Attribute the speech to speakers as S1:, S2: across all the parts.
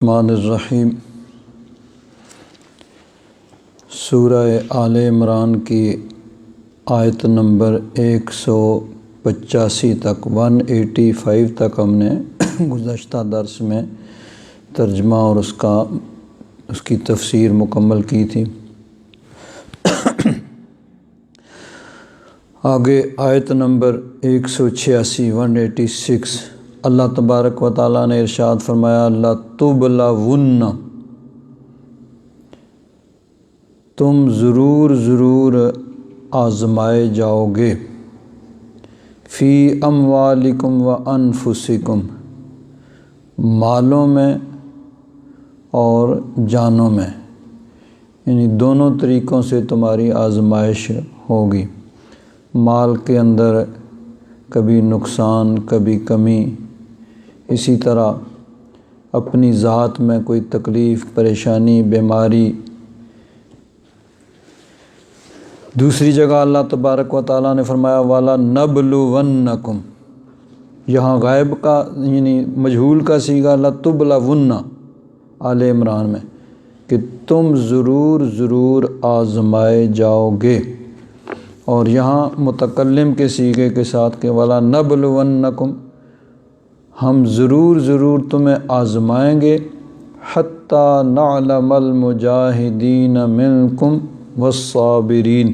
S1: الرحمن الرحیم۔ سورہ آل عمران کی آیت نمبر 185 تک 185 تک ہم نے گزشتہ درس میں ترجمہ اور اس کی تفسیر مکمل کی تھی۔ آگے آیت نمبر 186 اللہ تبارک و تعالیٰ نے ارشاد فرمایا لَتُبْلَوُنَّ، تم ضرور آزمائے جاؤ گے، فی اموالکم و انفسکم، مالوں میں اور جانوں میں، یعنی دونوں طریقوں سے تمہاری آزمائش ہوگی۔ مال کے اندر کبھی نقصان کبھی کمی، اسی طرح اپنی ذات میں کوئی تکلیف پریشانی بیماری۔ دوسری جگہ اللہ تبارک و تعالیٰ نے فرمایا وَلَنَبْلُوَنَّكُمْ، یہاں غائب کا یعنی مجہول کا صیغہ لَتُبْلَوُنَّ آل عمران میں کہ تم ضرور آزمائے جاؤ گے، اور یہاں متکلم کے صیغے کے ساتھ کہ وَلَنَبْلُوَنَّكُمْ، ہم ضرور تمہیں آزمائیں گے، حَتَّى نَعْلَمَ الْمُجَاہِدِينَ مِنْكُمْ وَالصَّابِرِينَ،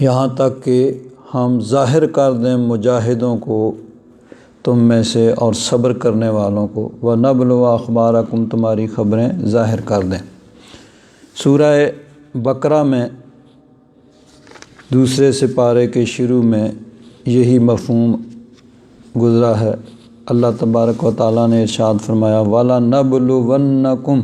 S1: یہاں تک کہ ہم ظاہر کر دیں مجاہدوں کو تم میں سے اور صبر کرنے والوں کو، وَنَبْلُوَ أَخْبَارَكُمْ، تمہاری خبریں ظاہر کر دیں۔ سورہ بقرہ میں دوسرے سپارے کے شروع میں یہی مفہوم گزرا ہے۔ اللہ تبارک و تعالیٰ نے ارشاد فرمایا وَلَنَبْلُوَنَّكُمْ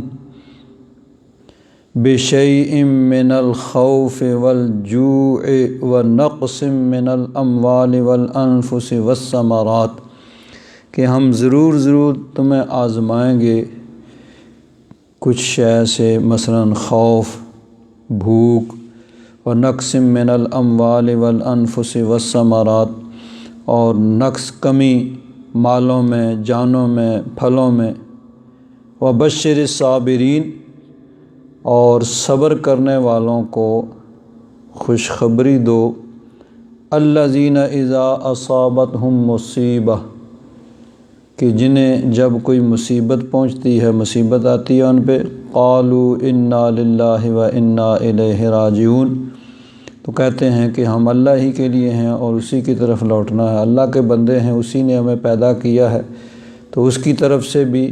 S1: بِشَيْءٍ مِّنَ الْخَوْفِ وَالْجُوعِ وَنَقْصٍ مِّنَ الْأَمْوَالِ وَالْأَنفُسِ وَالثَّمَرَاتِ، کہ ہم ضرور تمہیں آزمائیں گے کچھ شے سے، مثلا خوف، بھوک، وَنَقْصٍ مِّنَ الْأَمْوَالِ وَالْأَنفُسِ وَالثَّمَرَاتِ، اور نقص کمی مالوں میں جانوں میں پھلوں میں، وَبَشِّرِ الصَّابِرِينَ، اور صبر کرنے والوں کو خوشخبری دو، الَّذِينَ إِذَا أَصَابَتْهُم مُّصِیبَۃٌ، کہ جنہیں جب کوئی مصیبت پہنچتی ہے، مصیبت آتی ہے ان پہ، قالوا اِنَّا لِلَّهِ وَإِنَّا إِلَيْهِ راجعون، تو کہتے ہیں کہ ہم اللہ ہی کے لیے ہیں اور اسی کی طرف لوٹنا ہے، اللہ کے بندے ہیں، اسی نے ہمیں پیدا کیا ہے، تو اس کی طرف سے بھی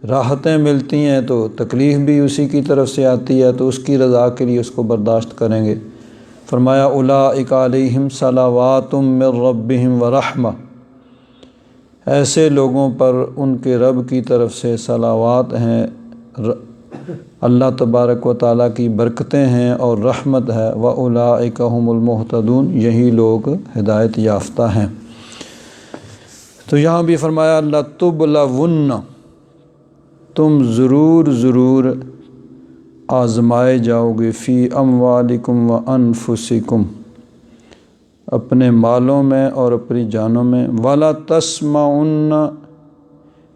S1: راحتیں ملتی ہیں، تو تکلیف بھی اسی کی طرف سے آتی ہے، تو اس کی رضا کے لیے اس کو برداشت کریں گے۔ فرمایا اولئک علیہم صلوات من ربہم ورحمہ، ایسے لوگوں پر ان کے رب کی طرف سے صلوات ہیں، اللہ تبارک و تعالیٰ کی برکتیں ہیں اور رحمت ہے، وَأُولَئِكَ هُمُ الْمُهْتَدُونَ، یہی لوگ ہدایت یافتہ ہیں۔ تو یہاں بھی فرمایا لَتُبْلَوُنَّ، تم ضرور آزمائے جاؤ گے، فی اموالکم وانفسکم، اپنے مالوں میں اور اپنی جانوں میں، وَلَتَسْمَعُنَّ،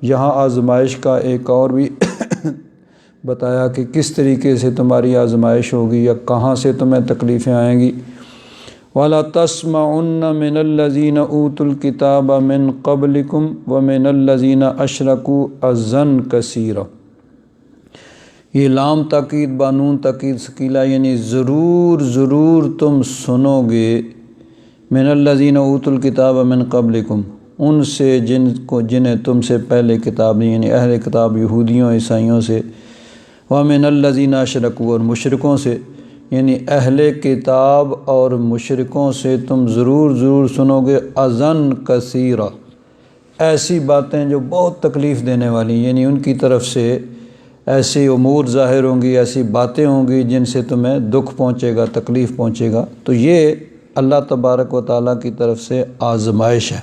S1: یہاں آزمائش کا ایک اور بھی بتایا کہ کس طریقے سے تمہاری آزمائش ہوگی یا کہاں سے تمہیں تکلیفیں آئیں گی۔ وَلَتَسْمَعُنَّ مِنَ الَّذِينَ أُوتُوا الْكِتَابَ مِنْ قَبْلِكُمْ وَمِنَ الَّذِينَ أَشْرَكُوا أَذًى كَثِيرًا، یہ لام تاکید بانون تاکید ثقیلہ، یعنی ضرور تم سنو گے، مِنَ الَّذِينَ أُوتُوا الْكِتَابَ مِنْ قَبْلِكُمْ، ان سے جنہیں تم سے پہلے کتاب دی، یعنی اہل کتاب یہودیوں عیسائیوں سے، وَمِنَ الَّذِينَ أَشْرَكُوا، اور مشرکوں سے، یعنی اہل کتاب اور مشرکوں سے تم ضرور سنو گے، اذًا کثیرا، ایسی باتیں جو بہت تکلیف دینے والی، یعنی ان کی طرف سے ایسی امور ظاہر ہوں گی، ایسی باتیں ہوں گی جن سے تمہیں دکھ پہنچے گا، تکلیف پہنچے گا۔ تو یہ اللہ تبارک و تعالیٰ کی طرف سے آزمائش ہے۔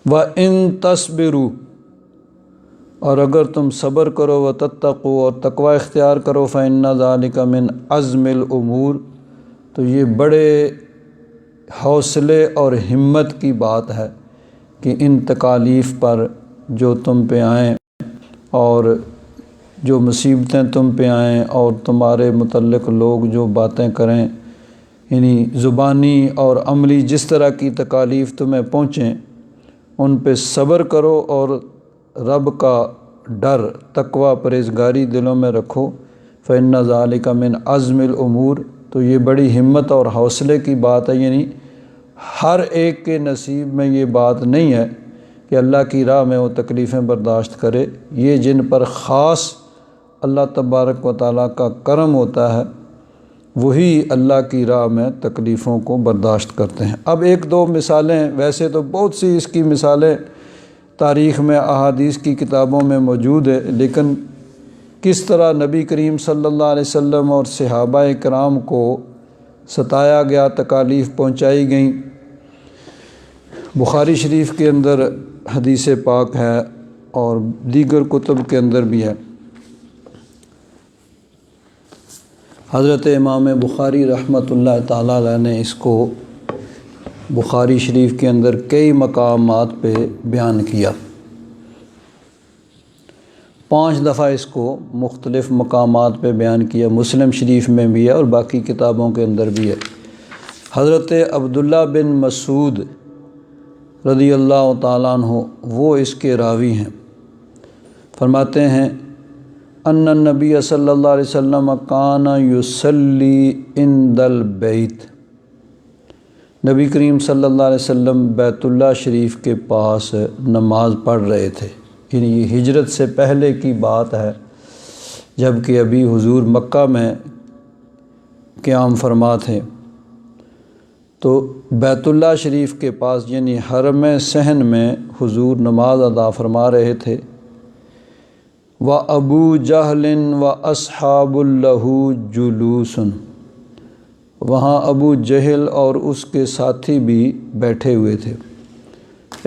S1: وَإِن تَصْبِرُوا، اور اگر تم صبر کرو، وَتَتَّقُوا، اور تقوی اختیار کرو، فَإِنَّ ذَلِكَ مِنْ عَزْمِ الْأُمُورِ، تو یہ بڑے حوصلے اور ہمت کی بات ہے کہ ان تکالیف پر جو تم پہ آئیں اور جو مصیبتیں تم پہ آئیں اور تمہارے متعلق لوگ جو باتیں کریں، یعنی زبانی اور عملی جس طرح کی تکالیف تمہیں پہنچیں ان پہ صبر کرو اور رب کا ڈر، تقوی، پرہیزگاری دلوں میں رکھو۔ فإن ذلک من عزم الامور، تو یہ بڑی ہمت اور حوصلے کی بات ہے، یعنی ہر ایک کے نصیب میں یہ بات نہیں ہے کہ اللہ کی راہ میں وہ تکلیفیں برداشت کرے۔ یہ جن پر خاص اللہ تبارک و تعالیٰ کا کرم ہوتا ہے وہی اللہ کی راہ میں تکلیفوں کو برداشت کرتے ہیں۔ اب ایک دو مثالیں، ویسے تو بہت سی اس کی مثالیں تاریخ میں، احادیث کی کتابوں میں موجود ہے، لیکن کس طرح نبی کریم صلی اللہ علیہ وسلم اور صحابہ کرام کو ستایا گیا، تکالیف پہنچائی گئیں، بخاری شریف کے اندر حدیث پاک ہے اور دیگر کتب کے اندر بھی ہے۔ حضرت امام بخاری رحمۃ اللہ تعالیٰ علیہ نے اس کو بخاری شریف کے اندر کئی مقامات پہ بیان کیا، 5 دفعہ اس کو مختلف مقامات پہ بیان کیا، مسلم شریف میں بھی ہے اور باقی کتابوں کے اندر بھی ہے۔ حضرت عبداللہ بن مسعود رضی اللہ تعالیٰ عنہ وہ اس کے راوی ہیں، فرماتے ہیں ان النبی صلی اللہ علیہ وسلم کان یصلی عند البیت، نبی کریم صلی اللہ علیہ وسلم بیت اللہ شریف کے پاس نماز پڑھ رہے تھے، یعنی یہ ہجرت سے پہلے کی بات ہے، جب کہ ابھی حضور مکہ میں قیام فرما تھے، تو بیت اللہ شریف کے پاس یعنی حرم صحن میں حضور نماز ادا فرما رہے تھے۔ وَأَبُو جَهْلٍ وَأَصْحَابُ لَهُ جُلُوسٌ، وہاں ابو جہل اور اس کے ساتھی بھی بیٹھے ہوئے تھے۔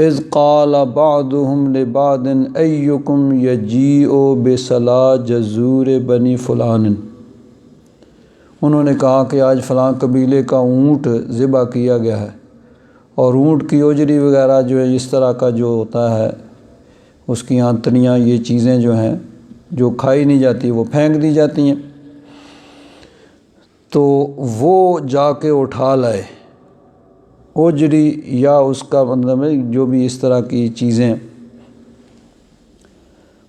S1: اذ قال بعضهم لبعض ایکم یجیء بصلاۃ جزور بنی فلان، انہوں نے کہا کہ آج فلاں قبیلے کا اونٹ ذبح کیا گیا ہے، اور اونٹ کی اوجری وغیرہ جو ہے اس طرح کا جو ہوتا ہے، اس کی آنتڑیاں، یہ چیزیں جو ہیں جو کھائی نہیں جاتی وہ پھینک دی جاتی ہیں، تو وہ جا کے اٹھا لائے، اوجری یا اس کا مطلب ہے جو بھی اس طرح کی چیزیں،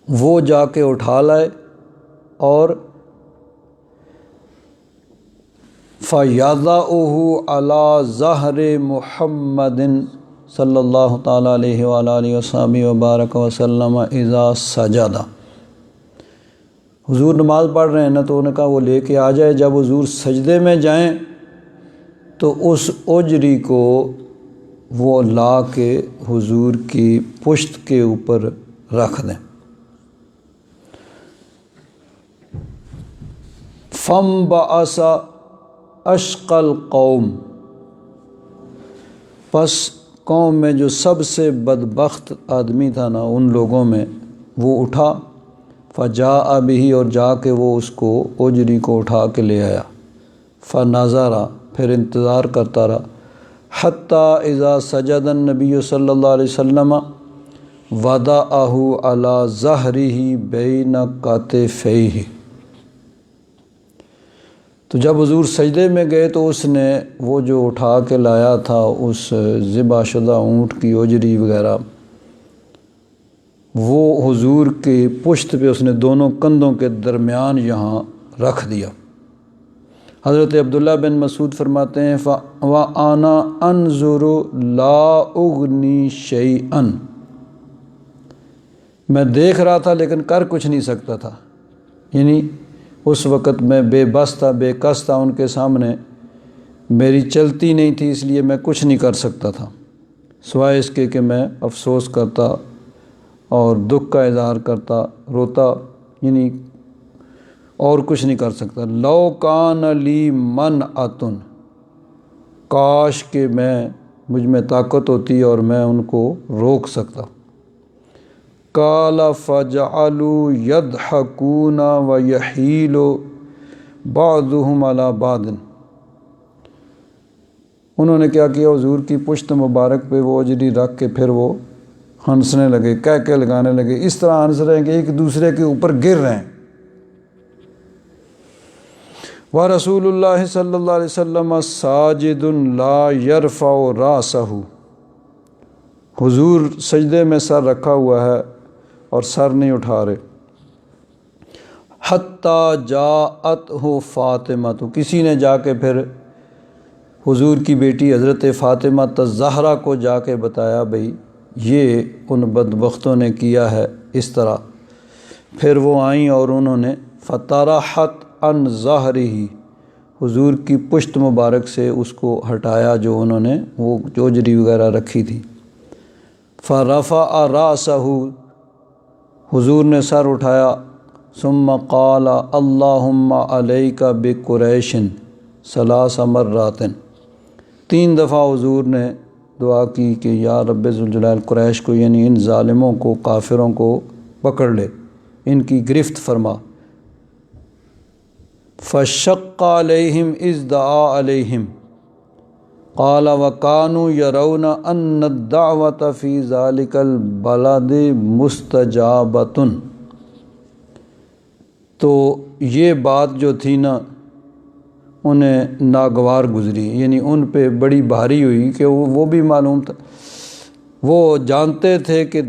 S1: وہ جا کے اٹھا لائے اور فَيَضَعُهُ عَلَى ظَهْرِ مُحَمَّدٍ صلی اللہ تعالیٰ علیہ وآلہ وصحبہ وبارک وسلم اذا سجد، حضور نماز پڑھ رہے ہیں نا، تو انہوں نے کہا وہ لے کے آ جائے، جب حضور سجدے میں جائیں تو اس اوجری کو وہ لا کے حضور کی پشت کے اوپر رکھ دیں۔ فَانبَعَثَ اشقى القوم، پس قوم میں جو سب سے بدبخت آدمی تھا نا ان لوگوں میں، وہ اٹھا، فجاء بہ، اور جا کے وہ اس کو اوجری کو اٹھا کے لے آیا، فنظر، پھر انتظار کرتا رہا، حتیٰ اذا سجد النبی صلی اللہ علیہ وسلم وضعہ علی ظہرہ بین کتفیہ، تو جب حضور سجدے میں گئے تو اس نے وہ جو اٹھا کے لایا تھا اس ذبح شدہ اونٹ کی اوجری وغیرہ، وہ حضور کی پشت پہ اس نے دونوں کندھوں کے درمیان یہاں رکھ دیا۔ حضرت عبداللہ بن مسعود فرماتے ہیں وَأَنَا أَنظُرُ لَا أُغْنِي شَيْئًا، میں دیکھ رہا تھا لیکن کر کچھ نہیں سکتا تھا، یعنی اس وقت میں بے بس تھا، بے کس تھا، ان کے سامنے میری چلتی نہیں تھی، اس لیے میں کچھ نہیں کر سکتا تھا سوائے اس کے کہ میں افسوس کرتا اور دکھ کا اظہار کرتا، روتا، یعنی اور کچھ نہیں کر سکتا۔ لو کان لی منعۃ، کاش کہ مجھ میں طاقت ہوتی اور میں ان کو روک سکتا۔ قال فجعلوا يضحكون ويحيل بعضهم على بعض، انہوں نے کیا کیا، حضور کی پشت مبارک پہ وہ اوجری رکھ کے پھر وہ ہنسنے لگے، کہکے لگانے لگے، اس طرح ہنس رہے ہیں کہ ایک دوسرے کے اوپر گر رہے ہیں۔ وَرَسُولُ اللَّهِ صلی اللہ علیہ وسلم ساجد لا يرفع راسہ، حضور سجدے میں سر رکھا ہوا ہے اور سر نہیں اٹھا رہے۔ حتیٰ جاءتہ فاطمہ، تو کسی نے جا کے پھر حضور کی بیٹی حضرت فاطمہ الزہرا کو جا کے بتایا، بھئی یہ ان بدبختوں نے کیا ہے اس طرح۔ پھر وہ آئیں اور انہوں نے فطرحت عن ظہرہ، حضور کی پشت مبارک سے اس کو ہٹایا جو انہوں نے وہ جوجری وغیرہ رکھی تھی۔ فرفع راسہ، حضور نے سر اٹھایا۔ ثم قال اللہم علیک بقریش ثلاث مرات، 3 دفعہ حضور نے دعا کی کہ یا رب ذوالجلال قریش کو، یعنی ان ظالموں کو، کافروں کو پکڑ لے، ان کی گرفت فرما۔ فشق علیہم اذ دعا علیہم قال وکانوا یرون ان الدعوۃ فی ذلک البلد مستجابۃ، تو یہ بات جو تھی نا انہیں ناگوار گزری، یعنی ان پہ بڑی بھاری ہوئی کہ وہ بھی معلوم تھا، وہ جانتے تھے کہ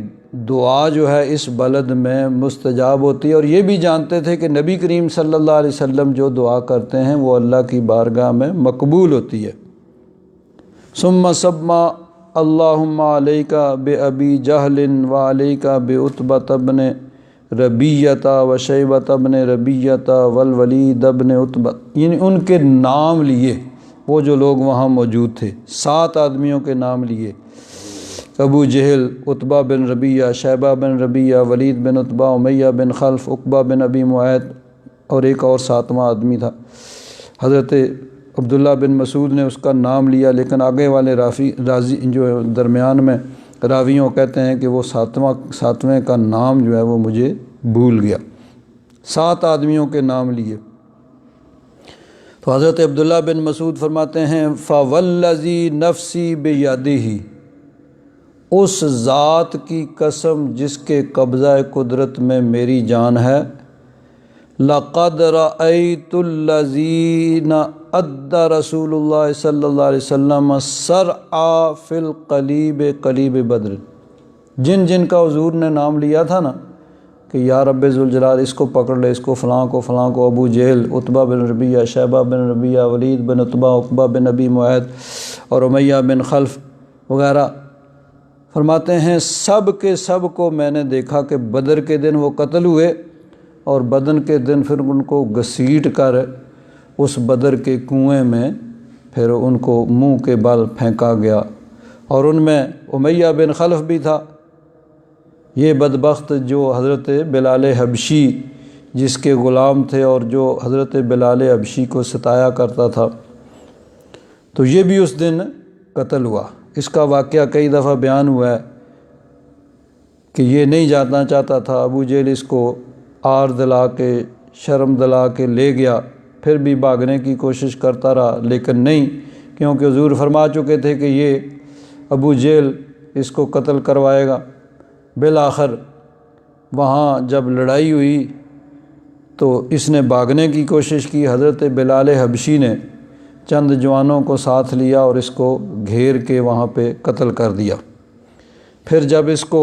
S1: دعا جو ہے اس بلد میں مستجاب ہوتی ہے، اور یہ بھی جانتے تھے کہ نبی کریم صلی اللہ علیہ وسلم جو دعا کرتے ہیں وہ اللہ کی بارگاہ میں مقبول ہوتی ہے۔ ثم سما اللہم علیک بأبی جہل وعلیک بعتبۃ بن ربیۃ وشیبۃ بن ربیۃ والولید بن عتبہ، یعنی ان کے نام لیے، وہ جو لوگ وہاں موجود تھے 7 آدمیوں کے نام لیے، ابو جہل، عتبہ بن ربیہ، شیبہ بن ربیہ، ولید بن عتبہ، امیہ بن خلف، عقبہ بن ابی معیط، اور ایک اور 7واں آدمی تھا حضرت عبداللہ بن مسعود نے اس کا نام لیا، لیکن آگے والے راضی جو درمیان میں راویوں کہتے ہیں کہ وہ 7ویں کا نام جو ہے وہ مجھے بھول گیا۔ 7 آدمیوں کے نام لیے تو حضرت عبداللہ بن مسعود فرماتے ہیں فوالذی نفسی بیدہ، اس ذات کی قسم جس کے قبضہ قدرت میں میری جان ہے، لقد رأیت الذین ادى رسول اللہ صلی اللہ علیہ وسلم سرعا فی القلیب قلیب بدر، جن جن کا حضور نے نام لیا تھا نا کہ یا رب ذوالجلال اس کو پکڑ لے، اس کو فلاں کو، ابو جہل، عتبہ بن ربیہ، شیبہ بن ربیہ، ولید بن عتبہ، عقبہ بن ابی معیط اور امیہ بن خلف وغیرہ، فرماتے ہیں سب کے سب کو میں نے دیکھا کہ بدر کے دن وہ قتل ہوئے، اور بدن کے دن پھر ان کو گھسیٹ کر اس بدر کے کنویں میں پھر ان کو منہ کے بل پھینکا گیا، اور ان میں امیہ بن خلف بھی تھا، یہ بدبخت جو حضرت بلال حبشی جس کے غلام تھے اور جو حضرت بلال حبشی کو ستایا کرتا تھا، تو یہ بھی اس دن قتل ہوا۔ اس کا واقعہ کئی دفعہ بیان ہوا ہے کہ یہ نہیں جانا چاہتا تھا، ابو جہل اس کو آر دلا کے، شرم دلا کے لے گیا، پھر بھی بھاگنے کی کوشش کرتا رہا لیکن نہیں، کیونکہ حضور فرما چکے تھے کہ یہ ابو جہل اس کو قتل کروائے گا۔ بالآخر وہاں جب لڑائی ہوئی تو اس نے بھاگنے کی کوشش کی، حضرت بلال حبشی نے چند جوانوں کو ساتھ لیا اور اس کو گھیر کے وہاں پہ قتل کر دیا۔ پھر جب اس کو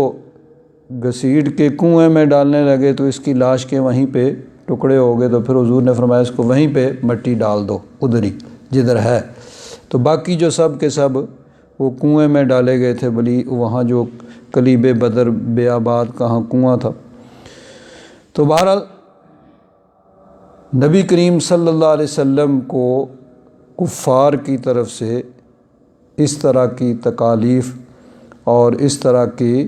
S1: گھسیٹ کے کنویں میں ڈالنے لگے تو اس کی لاش کے وہیں پہ ٹکڑے ہو گئے، تو پھر حضور نے فرمایا اس کو وہیں پہ مٹی ڈال دو، ادھر ہی جدھر ہے۔ تو باقی جو سب کے سب وہ کنویں میں ڈالے گئے تھے، بلی وہاں جو قلیب بدر بیاباد کہاں کنواں تھا۔ تو بہرحال نبی کریم صلی اللہ علیہ وسلم کو کفار کی طرف سے اس طرح کی تکالیف اور اس طرح کی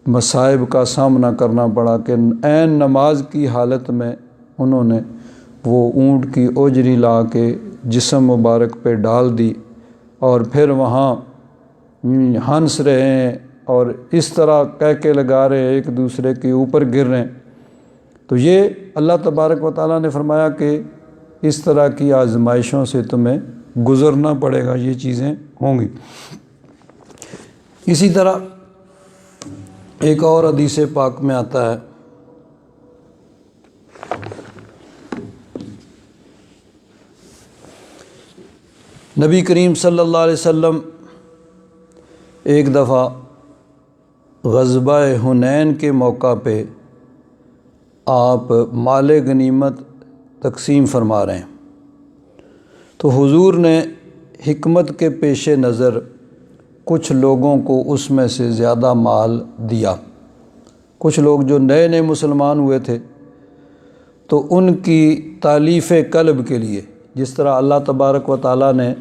S1: مصائب کا سامنا کرنا پڑا کہ عین نماز کی حالت میں انہوں نے وہ اونٹ کی اوجری لا کے جسم مبارک پہ ڈال دی، اور پھر وہاں ہنس رہے ہیں اور اس طرح کہکے لگا رہے ہیں، ایک دوسرے کے اوپر گر رہے ہیں۔ تو یہ اللہ تبارک و تعالیٰ نے فرمایا کہ اس طرح کی آزمائشوں سے تمہیں گزرنا پڑے گا، یہ چیزیں ہوں گی۔ اسی طرح ایک اور حدیث پاک میں آتا ہے نبی کریم صلی اللہ علیہ وسلم ایک دفعہ غزوہ حنین کے موقع پہ آپ مال غنیمت تقسیم فرما رہے ہیں، تو حضور نے حکمت کے پیش نظر کچھ لوگوں کو اس میں سے زیادہ مال دیا۔ کچھ لوگ جو نئے نئے مسلمان ہوئے تھے تو ان کی تالیف قلب کے لیے، جس طرح اللہ تبارک و تعالیٰ نے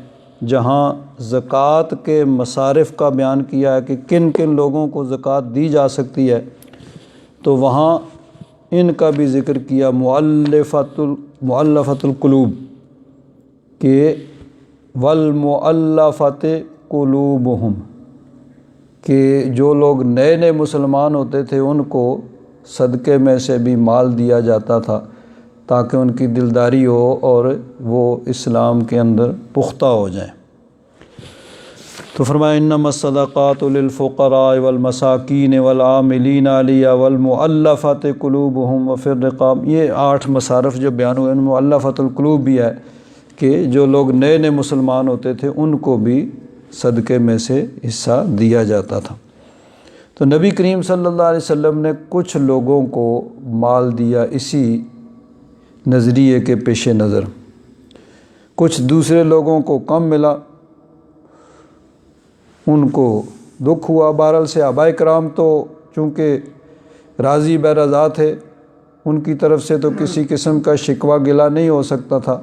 S1: جہاں زکوٰۃ کے مصارف کا بیان کیا ہے کہ کن کن لوگوں کو زکوٰۃ دی جا سکتی ہے، تو وہاں ان کا بھی ذکر کیا مؤلفۃ القلوب کہ والمؤلفۃ قلوبہم، کہ جو لوگ نئے نئے مسلمان ہوتے تھے ان کو صدقے میں سے بھی مال دیا جاتا تھا تاکہ ان کی دلداری ہو اور وہ اسلام کے اندر پختہ ہو جائیں۔ تو فرمایا انما الصدقات للفقراء والمساکین والعاملین علیہا والمؤلفۃ قلوبہم وفی الرقاب، یہ 8 مصارف جو بیان ہوئے ان میں مؤلفۃ القلوب بھی ہے کہ جو لوگ نئے نئے مسلمان ہوتے تھے ان کو بھی صدقے میں سے حصہ دیا جاتا تھا۔ تو نبی کریم صلی اللہ علیہ وسلم نے کچھ لوگوں کو مال دیا اسی نظریے کے پیش نظر، کچھ دوسرے لوگوں کو کم ملا، ان کو دکھ ہوا۔ بہرحال صحابہ کرام تو چونکہ راضی بے رضا تھے، ان کی طرف سے تو کسی قسم کا شکوہ گلہ نہیں ہو سکتا تھا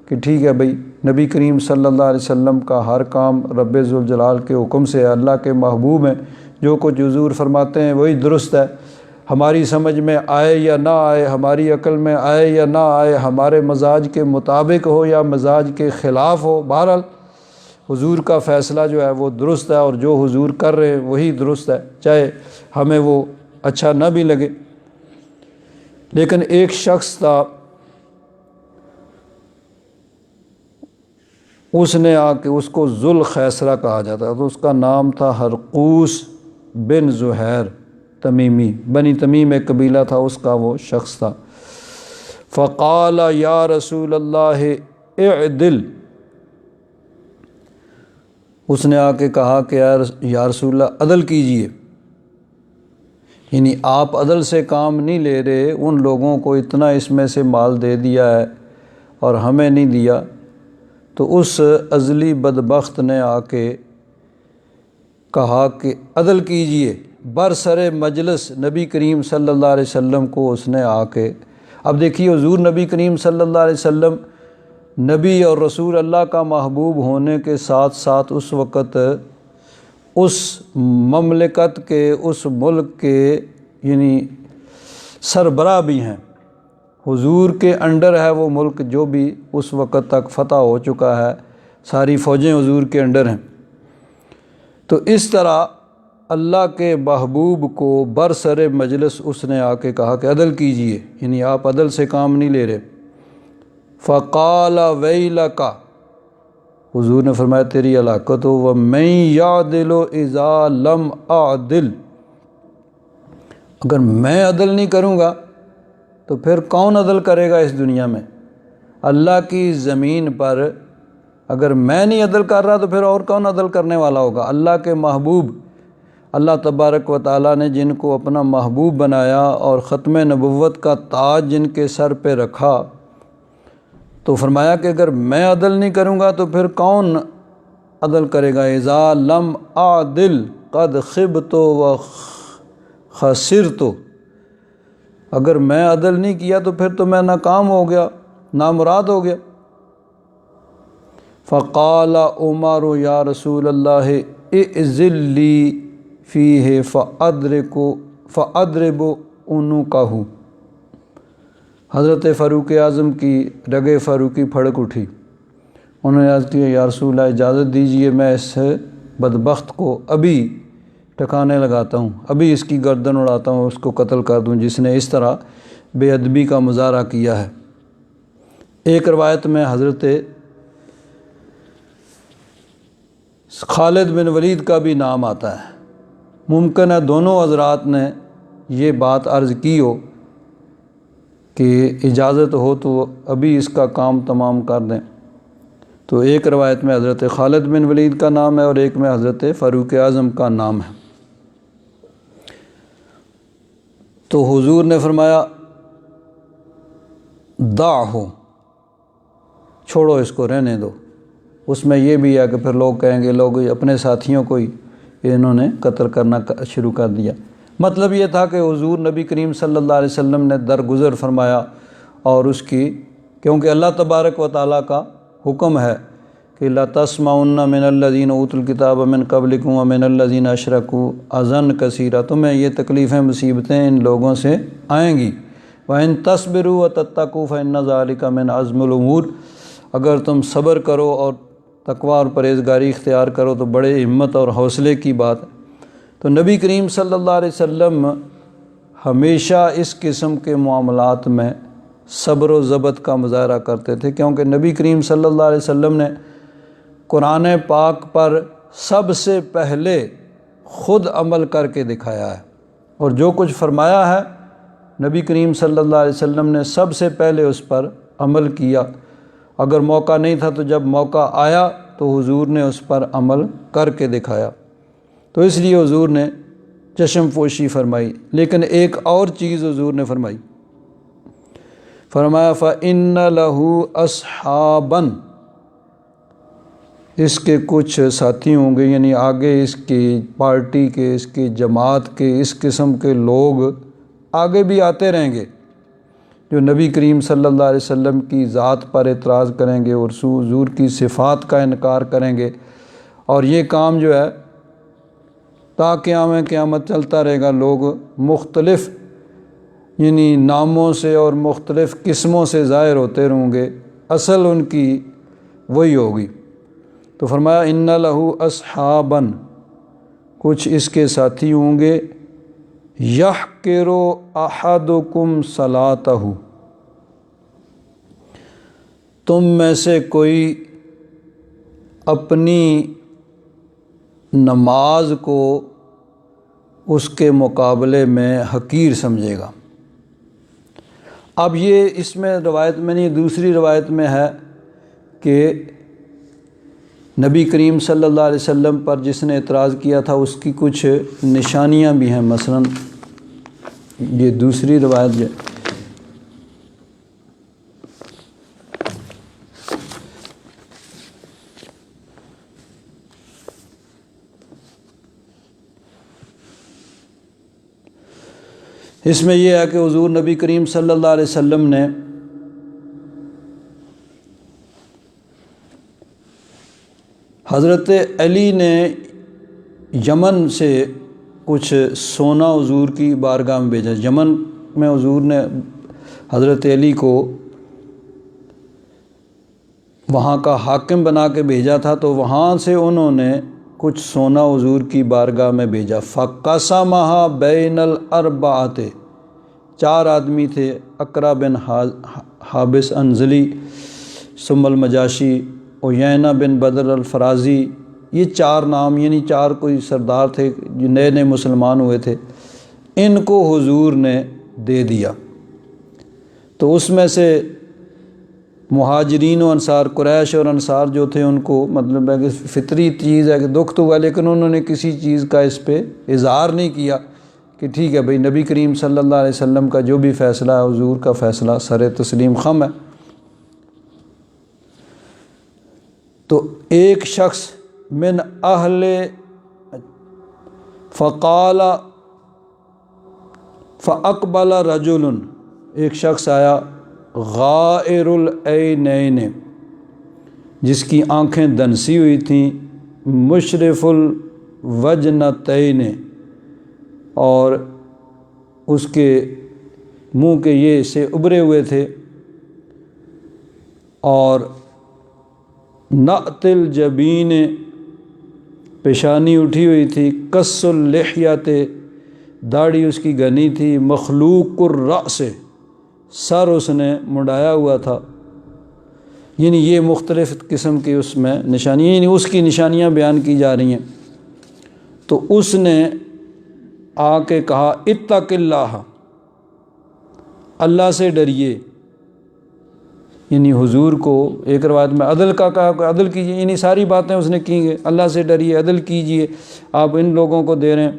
S1: کہ ٹھیک ہے بھئی نبی کریم صلی اللہ علیہ وسلم کا ہر کام رب ذوالجلال کے حکم سے ہے، اللہ کے محبوب ہیں، جو کچھ حضور فرماتے ہیں وہی درست ہے، ہماری سمجھ میں آئے یا نہ آئے، ہماری عقل میں آئے یا نہ آئے، ہمارے مزاج کے مطابق ہو یا مزاج کے خلاف ہو، بہرحال حضور کا فیصلہ جو ہے وہ درست ہے اور جو حضور کر رہے ہیں وہی درست ہے، چاہے ہمیں وہ اچھا نہ بھی لگے۔ لیکن ایک شخص تھا، اس نے آ کے اس کو ذوالخیسرہ کہا جاتا ہے، تو اس کا نام تھا ہرقوس بن زہیر تمیمی، بنی تمیم ایک قبیلہ تھا اس کا وہ شخص تھا۔ فقال یا رسول اللہ اعدل، اس نے آ کے کہا کہ یا رسول اللہ عدل کیجئے، یعنی آپ عدل سے کام نہیں لے رہے، ان لوگوں کو اتنا اس میں سے مال دے دیا ہے اور ہمیں نہیں دیا۔ تو اس عزلی بدبخت نے آ کے کہا کہ عدل کیجئے، برسر مجلس نبی کریم صلی اللہ علیہ وسلم کو اس نے آ کے، اب دیکھیے حضور نبی کریم صلی اللہ علیہ وسلم نبی اور رسول اللہ کا محبوب ہونے کے ساتھ ساتھ اس وقت اس مملکت کے، اس ملک کے یعنی سربراہ بھی ہیں، حضور کے انڈر ہے وہ ملک جو بھی اس وقت تک فتح ہو چکا ہے، ساری فوجیں حضور کے انڈر ہیں۔ تو اس طرح اللہ کے محبوب کو برسر مجلس اس نے آ کے کہا کہ عدل کیجئے، یعنی آپ عدل سے کام نہیں لے رہے۔ فقال ویلک، حضور نے فرمایا تیری ہلاکت ہو، ومن یعدل اذا لم اعدل، اگر میں عدل نہیں کروں گا تو پھر کون عدل کرے گا اس دنیا میں؟ اللہ کی زمین پر اگر میں نہیں عدل کر رہا تو پھر اور کون عدل کرنے والا ہوگا؟ اللہ کے محبوب، اللہ تبارک و تعالیٰ نے جن کو اپنا محبوب بنایا اور ختم نبوت کا تاج جن کے سر پہ رکھا، تو فرمایا کہ اگر میں عدل نہیں کروں گا تو پھر کون عدل کرے گا؟ اذا لم اعدل قد خبت و خسرت، اگر میں عدل نہیں کیا تو پھر تو میں ناکام ہو گیا، نامراد ہو گیا۔ فقال عمر یا رسول اللہ اعزل لی فیہ فاضرب عنقہ، حضرت فاروق اعظم کی رگ فاروقی پھڑک اٹھی، انہوں نے عرض کیا یا رسول اللہ اجازت دیجئے میں اس بدبخت کو ابھی ٹھکانے لگاتا ہوں، ابھی اس کی گردن اڑاتا ہوں، اس کو قتل کر دوں جس نے اس طرح بے ادبی کا مظاہرہ کیا ہے۔ ایک روایت میں حضرت خالد بن ولید کا بھی نام آتا ہے، ممکن ہے دونوں حضرات نے یہ بات عرض کی ہو کہ اجازت ہو تو ابھی اس کا کام تمام کر دیں۔ تو ایک روایت میں حضرت خالد بن ولید کا نام ہے اور ایک میں حضرت فاروق اعظم کا نام ہے۔ تو حضور نے فرمایا دعہو، چھوڑو اس کو، رہنے دو۔ اس میں یہ بھی ہے کہ پھر لوگ کہیں گے لوگ اپنے ساتھیوں کو ہی انہوں نے قتل کرنا شروع کر دیا۔ مطلب یہ تھا کہ حضور نبی کریم صلی اللہ علیہ وسلم نے درگزر فرمایا اور اس کی، کیونکہ اللہ تبارک و تعالیٰ کا حکم ہے کہ لا تسمعن من الذین اوتوا الکتاب من قبلکم ومن الذین اشرکوا اذًا کثیرا، تمہیں یہ تکلیفیں مصیبتیں ان لوگوں سے آئیں گی۔ وَإِن تَصْبِرُوا وَتَتَّقُوا فَإِنَّ ذَلِكَ مِنْ عَزْمِ الْأُمُورِ، اگر تم صبر کرو اور تقویٰ اور پرہیزگاری اختیار کرو تو بڑے ہمت اور حوصلے کی بات ہے۔ تو نبی کریم صلی اللہ علیہ وسلم ہمیشہ اس قسم کے معاملات میں صبر و ضبط کا مظاہرہ کرتے تھے، کیونکہ نبی کریم صلی اللہ علیہ وسلم نے قرآن پاک پر سب سے پہلے خود عمل کر کے دکھایا ہے، اور جو کچھ فرمایا ہے نبی کریم صلی اللہ علیہ وسلم نے سب سے پہلے اس پر عمل کیا۔ اگر موقع نہیں تھا تو جب موقع آیا تو حضور نے اس پر عمل کر کے دکھایا، تو اس لیے حضور نے چشم پوشی فرمائی۔ لیکن ایک اور چیز حضور نے فرمائی، فرمایا فَإِنَّ لَهُ أَصْحَابًا، اس کے کچھ ساتھی ہوں گے، یعنی آگے اس کی پارٹی کے، اس کی جماعت کے، اس قسم کے لوگ آگے بھی آتے رہیں گے جو نبی کریم صلی اللہ علیہ وسلم کی ذات پر اعتراض کریں گے اور حضور کی صفات کا انکار کریں گے، اور یہ کام جو ہے تا قیامت چلتا رہے گا۔ لوگ مختلف یعنی ناموں سے اور مختلف قسموں سے ظاہر ہوتے رہوں گے، اصل ان کی وہی ہوگی۔ تو فرمایا ان لہ اصحابً، کچھ اس کے ساتھی ہوں گے، یحقر احدکم صلاتہ، تم میں سے کوئی اپنی نماز کو اس کے مقابلے میں حقیر سمجھے گا۔ اب یہ اس میں روایت میں نہیں، دوسری روایت میں ہے کہ نبی کریم صلی اللہ علیہ وسلم پر جس نے اعتراض کیا تھا اس کی کچھ نشانیاں بھی ہیں، مثلاً یہ دوسری روایت جو اس میں یہ ہے کہ حضور نبی کریم صلی اللہ علیہ وسلم نے حضرت علی نے یمن سے کچھ سونا حضور کی بارگاہ میں بھیجا۔ یمن میں حضور نے حضرت علی کو وہاں کا حاکم بنا کے بھیجا تھا، تو وہاں سے انہوں نے کچھ سونا حضور کی بارگاہ میں بھیجا۔ فَقَسَمَهَا بَيْنَ الْأَرْبَعَةِ، 4 آدمی تھے، اقرا بن حابس انزلی، ثم المجاشی، عیینہ بن بدر الفرازی، یہ 4 نام، یعنی 4 کوئی سردار تھے جو نئے نئے مسلمان ہوئے تھے، ان کو حضور نے دے دیا۔ تو اس میں سے مہاجرین و انصار، قریش اور انصار جو تھے، ان کو مطلب ہے کہ فطری چیز ہے کہ دکھ تو ہوا، لیکن انہوں نے کسی چیز کا اس پہ اظہار نہیں کیا کہ ٹھیک ہے بھئی نبی کریم صلی اللہ علیہ وسلم کا جو بھی فیصلہ ہے حضور کا فیصلہ سر تسلیم خم ہے۔ تو ایک شخص من اہل فقال فاقبل رجل، ایک شخص آیا غائر العینین، جس کی آنکھیں دنسی ہوئی تھیں، مشرف الوجنتین، اور اس کے منہ کے یہ سے ابھرے ہوئے تھے، اور نعت الجبین، پیشانی اٹھی ہوئی تھی، قص اللحیۃ، داڑھی اس کی گھنی تھی، مخلوق الرأس، سر اس نے مڈایا ہوا تھا، یعنی یہ مختلف قسم کی اس میں نشانیاں، یعنی اس کی نشانیاں بیان کی جا رہی ہیں۔ تو اس نے آ کے کہا اتق اللہ، اللہ سے ڈریے، یعنی حضور کو ایک روایت میں عدل کا کہا کہ عدل کیجیے، یعنی ساری باتیں اس نے کی ہیں، اللہ سے ڈریے، عدل کیجیے، آپ ان لوگوں کو دے رہے ہیں۔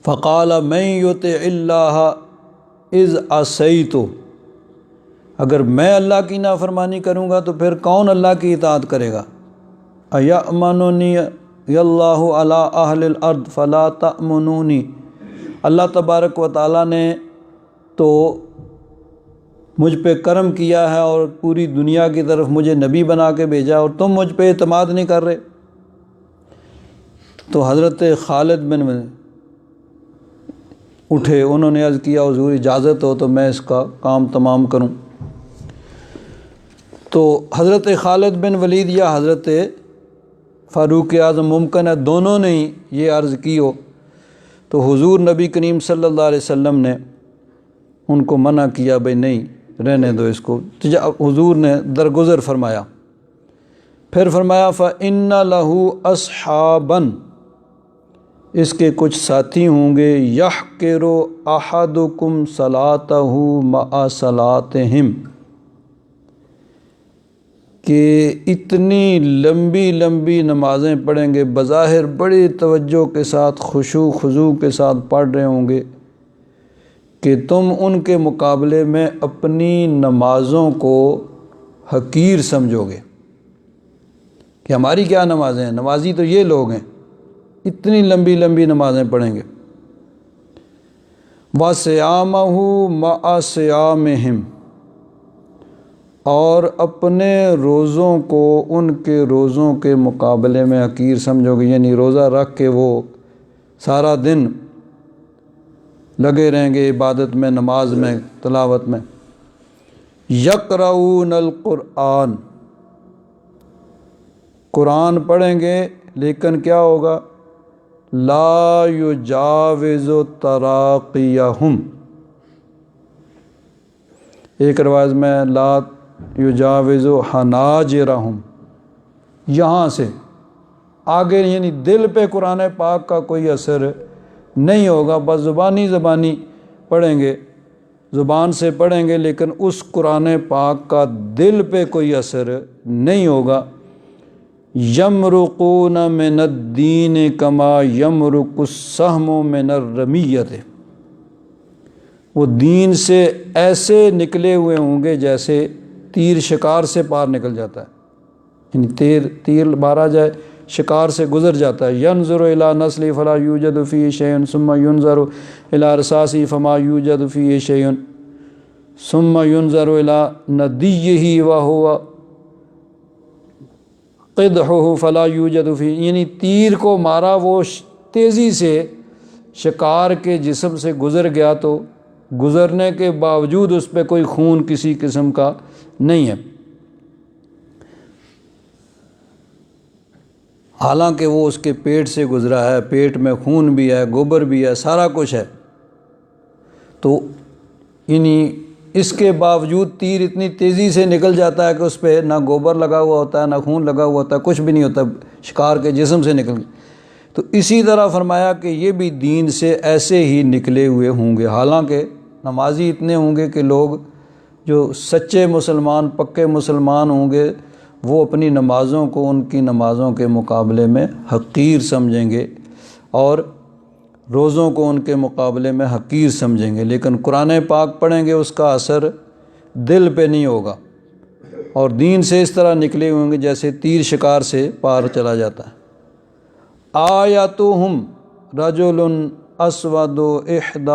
S1: فقال من یطع اللہ اذ عصیت، اگر میں اللہ کی نافرمانی کروں گا تو پھر کون اللہ کی اطاعت کرے گا؟ ایأمننی اللہ علی اہل الارض فلا تأمنونی، اللہ تبارک و تعالیٰ نے تو مجھ پہ کرم کیا ہے اور پوری دنیا کی طرف مجھے نبی بنا کے بھیجا، اور تم مجھ پہ اعتماد نہیں کر رہے۔ تو حضرت خالد بن اٹھے، انہوں نے عرض کیا حضور اجازت ہو تو میں اس کا کام تمام کروں۔ تو حضرت خالد بن ولید یا حضرت فاروق اعظم، ممکن ہے دونوں نے ہی یہ عرض کی ہو، تو حضور نبی کریم صلی اللہ علیہ وسلم نے ان کو منع کیا، بھئی نہیں رہنے دو اس کو۔ حضور نے درگزر فرمایا، پھر فرمایا فَإِنَّ لَهُ أَصْحَابًا، اس کے کچھ ساتھی ہوں گے، يَحْقِرُ أَحَدُكُمْ صَلَاتَهُ مَعَ صَلَاتِهِمْ، کہ اتنی لمبی لمبی نمازیں پڑھیں گے، بظاہر بڑی توجہ کے ساتھ خشوع خضوع کے ساتھ پڑھ رہے ہوں گے، کہ تم ان کے مقابلے میں اپنی نمازوں کو حقیر سمجھو گے کہ ہماری کیا نمازیں ہیں، نمازی تو یہ لوگ ہیں، اتنی لمبی لمبی نمازیں پڑھیں گے۔ وَصِيَامَهُ مَعَ صِيَامِهِمْ، اور اپنے روزوں کو ان کے روزوں کے مقابلے میں حقیر سمجھو گے، یعنی روزہ رکھ کے وہ سارا دن لگے رہیں گے عبادت میں، نماز میں، تلاوت میں۔ یقرؤون القرآن، قرآن پڑھیں گے لیکن کیا ہوگا؟ لا یجاوز تراقیہم، ایک روایت میں لا یجاوز حناجرہم، یہاں سے آگے یعنی دل پہ قرآن پاک کا کوئی اثر نہیں ہوگا، بس زبانی پڑھیں گے، زبان سے پڑھیں گے، لیکن اس قرآن پاک کا دل پہ کوئی اثر نہیں ہوگا۔ یمرقون من الدین کما یمرق السہم من الرمیۃ، وہ دین سے ایسے نکلے ہوئے ہوں گے جیسے تیر شکار سے پار نکل جاتا ہے، یعنی تیر مارا جائے شکار سے گزر جاتا ہے۔ ینظر الی نسلی فلا یوجد فیہ شیء ثم ینظر الی رصاصی فما یوجد فیہ شیء ثم ینظر الی ندیہ وہو قدحہ فلا یوجد فیہ، یعنی تیر کو مارا، وہ تیزی سے شکار کے جسم سے گزر گیا، تو گزرنے کے باوجود اس پہ کوئی خون کسی قسم کا نہیں ہے، حالانکہ وہ اس کے پیٹ سے گزرا ہے، پیٹ میں خون بھی ہے، گوبر بھی ہے، سارا کچھ ہے، تو یعنی اس کے باوجود تیر اتنی تیزی سے نکل جاتا ہے کہ اس پہ نہ گوبر لگا ہوا ہوتا ہے، نہ خون لگا ہوا ہوتا ہے، کچھ بھی نہیں ہوتا، شکار کے جسم سے نکل گیا۔ تو اسی طرح فرمایا کہ یہ بھی دین سے ایسے ہی نکلے ہوئے ہوں گے، حالانکہ نمازی اتنے ہوں گے کہ لوگ جو سچے مسلمان، پکے مسلمان ہوں گے، وہ اپنی نمازوں کو ان کی نمازوں کے مقابلے میں حقیر سمجھیں گے، اور روزوں کو ان کے مقابلے میں حقیر سمجھیں گے، لیکن قرآن پاک پڑھیں گے اس کا اثر دل پہ نہیں ہوگا، اور دین سے اس طرح نکلے ہوں گے جیسے تیر شکار سے پار چلا جاتا ہے۔ آیاتہم رجل اسود احدی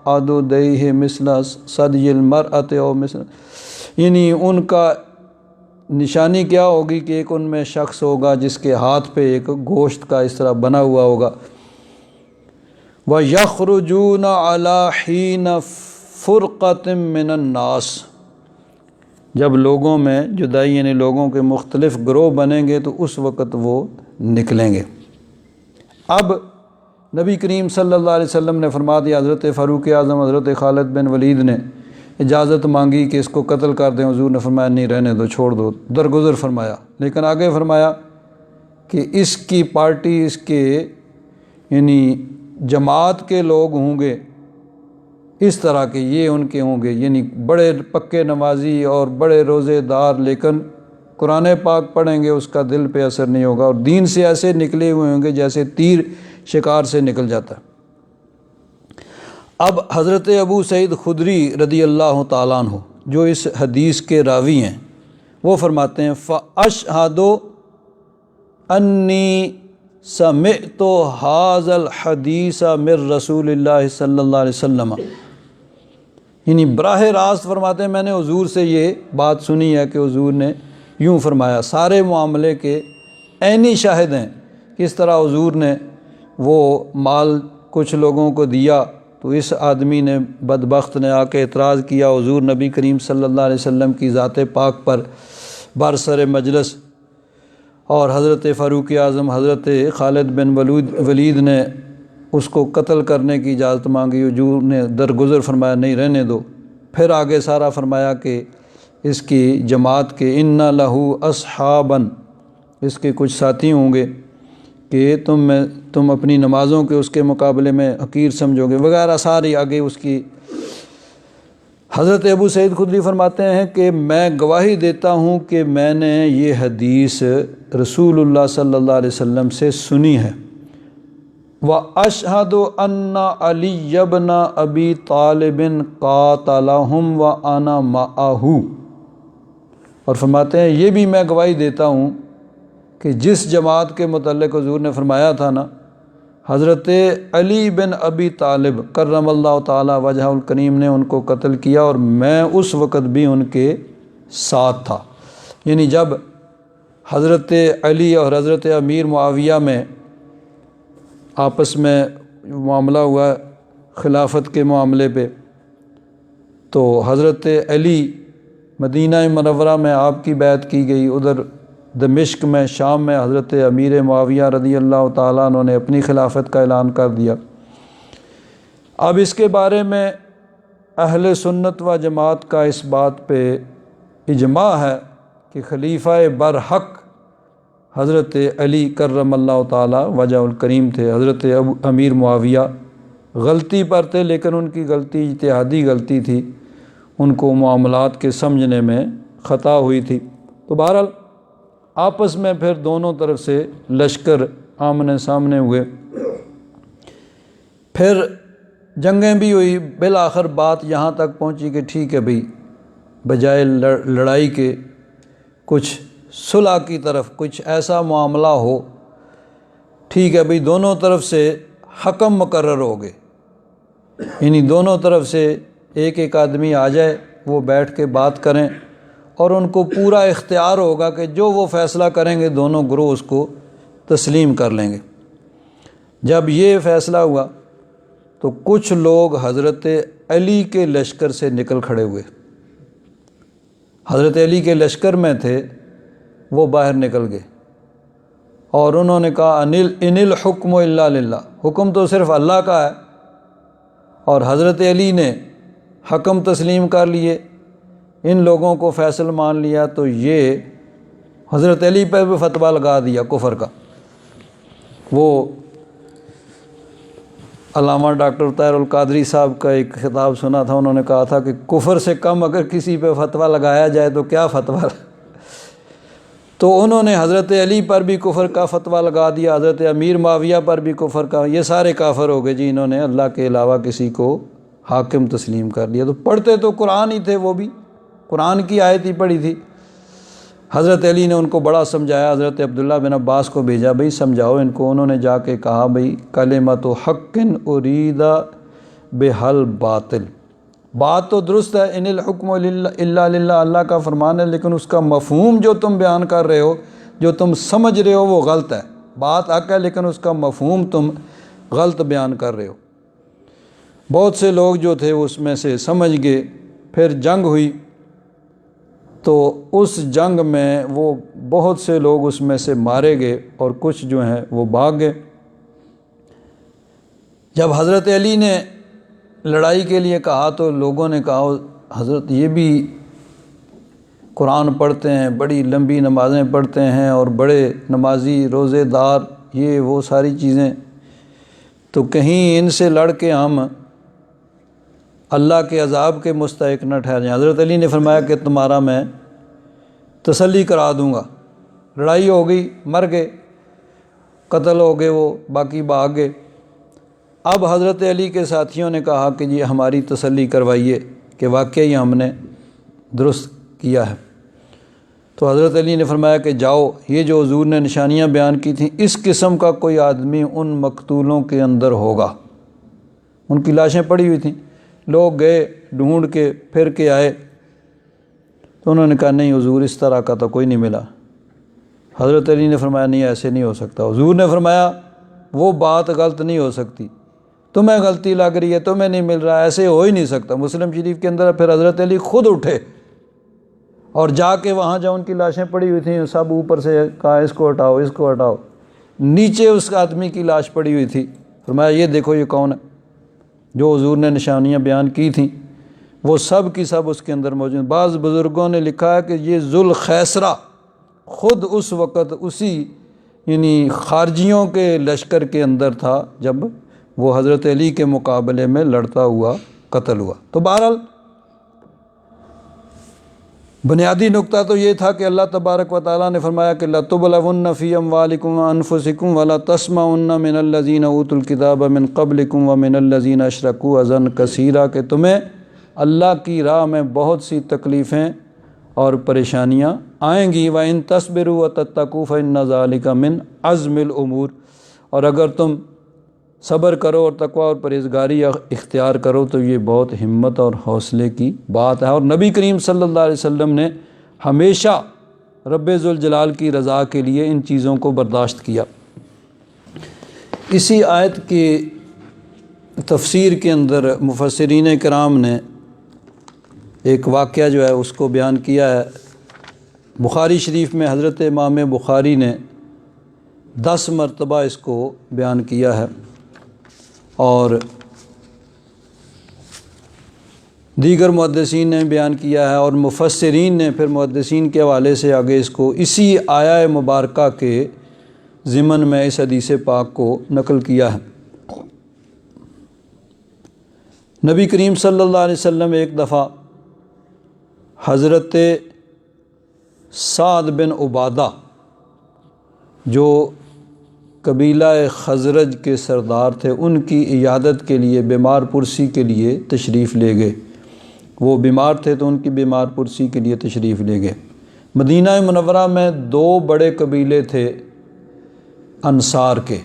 S1: عضدیہ مثل ثدی المرأۃ او مثل، یعنی ان کا نشانی کیا ہوگی کہ ایک ان میں شخص ہوگا جس کے ہاتھ پہ ایک گوشت کا اس طرح بنا ہوا ہوگا۔ وَيَخْرُجُونَ عَلَى حِينَ فُرْقَةٍ مِّنَ النَّاسِ، جب لوگوں میں جدائی، یعنی لوگوں کے مختلف گروہ بنیں گے تو اس وقت وہ نکلیں گے۔ اب نبی کریم صلی اللہ علیہ وسلم نے فرما دیا، حضرت فاروق اعظم حضرت خالد بن ولید نے اجازت مانگی کہ اس کو قتل کر دیں، حضور نے فرمایا نہیں رہنے دو، چھوڑ دو، درگزر فرمایا، لیکن آگے فرمایا کہ اس کی پارٹی، اس کے یعنی جماعت کے لوگ ہوں گے اس طرح کے، یہ ان کے ہوں گے، یعنی بڑے پکے نمازی اور بڑے روزے دار، لیکن قرآن پاک پڑھیں گے اس کا دل پہ اثر نہیں ہوگا، اور دین سے ایسے نکلے ہوئے ہوں گے جیسے تیر شکار سے نکل جاتا ہے۔ اب حضرت ابو سعید خدری رضی اللہ تعالیٰ عنہ جو اس حدیث کے راوی ہیں، وہ فرماتے ہیں فَأَشْهَدُ أَنِّي سَمِعْتُ هَذَا الْحَدِيثَ مِن رسول اللہ صلی اللہ علیہ وسلم، یعنی براہ راست فرماتے ہیں میں نے حضور سے یہ بات سنی ہے کہ حضور نے یوں فرمایا۔ سارے معاملے کے عینی شاہد ہیں، کس طرح حضور نے وہ مال کچھ لوگوں کو دیا تو اس آدمی نے بدبخت نے آ کے اعتراض کیا حضور نبی کریم صلی اللہ علیہ وسلم کی ذات پاک پر برسر مجلس، اور حضرت فاروق اعظم حضرت خالد بن ولید نے اس کو قتل کرنے کی اجازت مانگی، حضور نے درگزر فرمایا نہیں رہنے دو۔ پھر آگے سارا فرمایا کہ اس کی جماعت کے ان لہو اصحابن، اس کے کچھ ساتھی ہوں گے کہ تم اپنی نمازوں کے اس کے مقابلے میں حقیر سمجھو گے وغیرہ، ساری آگے اس کی۔ حضرت ابو سعید خدری فرماتے ہیں کہ میں گواہی دیتا ہوں کہ میں نے یہ حدیث رسول اللہ صلی اللہ علیہ وسلم سے سنی ہے۔ وَأَشْهَدُ أَنَّ عَلِيَّ بْنَ أَبِي طَالِبٍ قَاتَلَهُمْ وَأَنَا مَعَهُ، اور فرماتے ہیں یہ بھی میں گواہی دیتا ہوں کہ جس جماعت کے متعلق حضور نے فرمایا تھا نا، حضرت علی بن ابی طالب کرم اللہ تعالی وجہ الکریم نے ان کو قتل کیا، اور میں اس وقت بھی ان کے ساتھ تھا۔ یعنی جب حضرت علی اور حضرت امیر معاویہ میں آپس میں معاملہ ہوا خلافت کے معاملے پہ، تو حضرت علی مدینہ منورہ میں آپ کی بیعت کی گئی، ادھر دمشق میں شام میں حضرت امیر معاویہ رضی اللہ تعالیٰ عنہ نے اپنی خلافت کا اعلان کر دیا۔ اب اس کے بارے میں اہل سنت و جماعت کا اس بات پہ اجماع ہے کہ خلیفہ برحق حضرت علی کرم اللہ تعالیٰ وجہ الکریم تھے۔ حضرت امیر معاویہ غلطی پر تھے، لیکن ان کی غلطی اجتہادی غلطی تھی، ان کو معاملات کے سمجھنے میں خطا ہوئی تھی۔ تو بہرحال آپس میں پھر دونوں طرف سے لشکر آمنے سامنے ہوئے، پھر جنگیں بھی ہوئی، بالآخر بات یہاں تک پہنچی کہ ٹھیک ہے بھئی، بجائے لڑائی کے کچھ صلح کی طرف کچھ ایسا معاملہ ہو، ٹھیک ہے بھئی دونوں طرف سے حکم مقرر ہو گئے، یعنی دونوں طرف سے ایک ایک آدمی آ جائے، وہ بیٹھ کے بات کریں، اور ان کو پورا اختیار ہوگا کہ جو وہ فیصلہ کریں گے دونوں گروہ اس کو تسلیم کر لیں گے۔ جب یہ فیصلہ ہوا تو کچھ لوگ حضرت علی کے لشکر سے نکل کھڑے ہوئے، حضرت علی کے لشکر میں تھے، وہ باہر نکل گئے اور انہوں نے کہا ان الحکم الا للہ، حکم تو صرف اللہ کا ہے، اور حضرت علی نے حکم تسلیم کر لیے، ان لوگوں کو فیصل مان لیا، تو یہ حضرت علی پہ بھی فتویٰ لگا دیا کفر کا۔ وہ علامہ ڈاکٹر طاہر القادری صاحب کا ایک خطاب سنا تھا، انہوں نے کہا تھا کہ کفر سے کم اگر کسی پہ فتویٰ لگایا جائے تو کیا فتویٰ، تو انہوں نے حضرت علی پر بھی کفر کا فتویٰ لگا دیا، حضرت امیر معاویہ پر بھی کفر کا، یہ سارے کافر ہو گئے جی، انہوں نے اللہ کے علاوہ کسی کو حاکم تسلیم کر لیا۔ تو پڑھتے تو قرآن ہی تھے، وہ بھی قرآن کی آیت ہی پڑھی تھی۔ حضرت علی نے ان کو بڑا سمجھایا، حضرت عبداللہ بن عباس کو بھیجا، بھئی سمجھاؤ ان کو۔ انہوں نے جا کے کہا بھئی کلمۃ حق ارید بحل باطل، بات تو درست ہے، ان الحکم الا للہ، اللہ کا فرمان ہے، لیکن اس کا مفہوم جو تم بیان کر رہے ہو، جو تم سمجھ رہے ہو وہ غلط ہے، بات حق ہے لیکن اس کا مفہوم تم غلط بیان کر رہے ہو۔ بہت سے لوگ جو تھے اس میں سے سمجھ گئے، پھر جنگ ہوئی، تو اس جنگ میں وہ بہت سے لوگ اس میں سے مارے گئے اور کچھ جو ہیں وہ بھاگ گئے۔ جب حضرت علی نے لڑائی کے لیے کہا تو لوگوں نے کہا حضرت یہ بھی قرآن پڑھتے ہیں، بڑی لمبی نمازیں پڑھتے ہیں اور بڑے نمازی روزے دار، یہ وہ ساری چیزیں، تو کہیں ان سے لڑ کے ہم اللہ کے عذاب کے مستحق نہ ٹھہر جائیں۔ حضرت علی نے فرمایا کہ تمہارا میں تسلی کرا دوں گا۔ لڑائی ہو گئی، مر گئے، قتل ہو گئے، وہ باقی بھاگ گئے۔ اب حضرت علی کے ساتھیوں نے کہا کہ جی ہماری تسلی کروائیے کہ واقعی ہم نے درست کیا ہے۔ تو حضرت علی نے فرمایا کہ جاؤ، یہ جو حضور نے نشانیاں بیان کی تھیں، اس قسم کا کوئی آدمی ان مقتولوں کے اندر ہوگا۔ ان کی لاشیں پڑی ہوئی تھیں، لوگ گئے ڈھونڈ کے پھر کے آئے، تو انہوں نے کہا نہیں حضور اس طرح کا تو کوئی نہیں ملا۔ حضرت علی نے فرمایا نہیں ایسے نہیں ہو سکتا۔ حضور نے فرمایا وہ بات غلط نہیں ہو سکتی، تمہیں غلطی لگ رہی ہے، تمہیں نہیں مل رہا، ایسے ہو ہی نہیں سکتا۔ مسلم شریف کے اندر پھر حضرت علی خود اٹھے اور جا کے وہاں جہاں ان کی لاشیں پڑی ہوئی تھیں سب اوپر سے کہا اس کو ہٹاؤ، اس کو ہٹاؤ۔ نیچے اس آدمی کی لاش پڑی ہوئی تھی، فرمایا یہ دیکھو یہ کون ہے، جو حضور نے نشانیاں بیان کی تھیں وہ سب کی سب اس کے اندر موجود۔ بعض بزرگوں نے لکھا ہے کہ یہ ذوالخیسرہ خود اس وقت اسی یعنی خارجیوں کے لشکر کے اندر تھا جب وہ حضرت علی کے مقابلے میں لڑتا ہوا قتل ہوا۔ تو بہرحال بنیادی نقطہ تو یہ تھا کہ اللہ تبارک و تعالیٰ نے فرمایا کہ لَتُبْلَوُنَّ فِي أَمْوَالِكُمْ وَأَنفُسِكُمْ وَلَتَسْمَعُنَّ مِنَ الَّذِينَ أُوتُوا الْكِتَابَ مِنْ قَبْلِكُمْ وَمِنَ الَّذِينَ أَشْرَكُوا أَذًى كَثِيرًا، کہ تمہیں اللہ کی راہ میں بہت سی تکلیفیں اور پریشانیاں آئیں گی۔ وَإِن تَصْبِرُوا وَتَتَّقُوا فَإِنَّ ذَلِكَ مِنْ عَزْمِ الْأُمُورِ، اور اگر تم صبر کرو اور تقوی اور پرہیزگاری اختیار کرو تو یہ بہت ہمت اور حوصلے کی بات ہے۔ اور نبی کریم صلی اللہ علیہ وسلم نے ہمیشہ رب ذوالجلال کی رضا کے لیے ان چیزوں کو برداشت کیا۔ اسی آیت کی تفسیر کے اندر مفسرین کرام نے ایک واقعہ جو ہے اس کو بیان کیا ہے۔ بخاری شریف میں حضرت امام بخاری نے 10 مرتبہ اس کو بیان کیا ہے، اور دیگر محدثین نے بیان کیا ہے، اور مفسرین نے پھر محدثین کے حوالے سے آگے اس کو اسی آیہ مبارکہ کے ضمن میں اس حدیث پاک کو نقل کیا ہے۔ نبی کریم صلی اللہ علیہ وسلم ایک دفعہ حضرت سعد بن عبادہ جو قبیلہ خزرج کے سردار تھے، ان کی عیادت کے لیے، بیمار پرسی کے لیے تشریف لے گئے۔ وہ بیمار تھے تو ان کی بیمار پرسی کے لیے تشریف لے گئے۔ مدینہ منورہ میں 2 بڑے قبیلے تھے انصار کے۔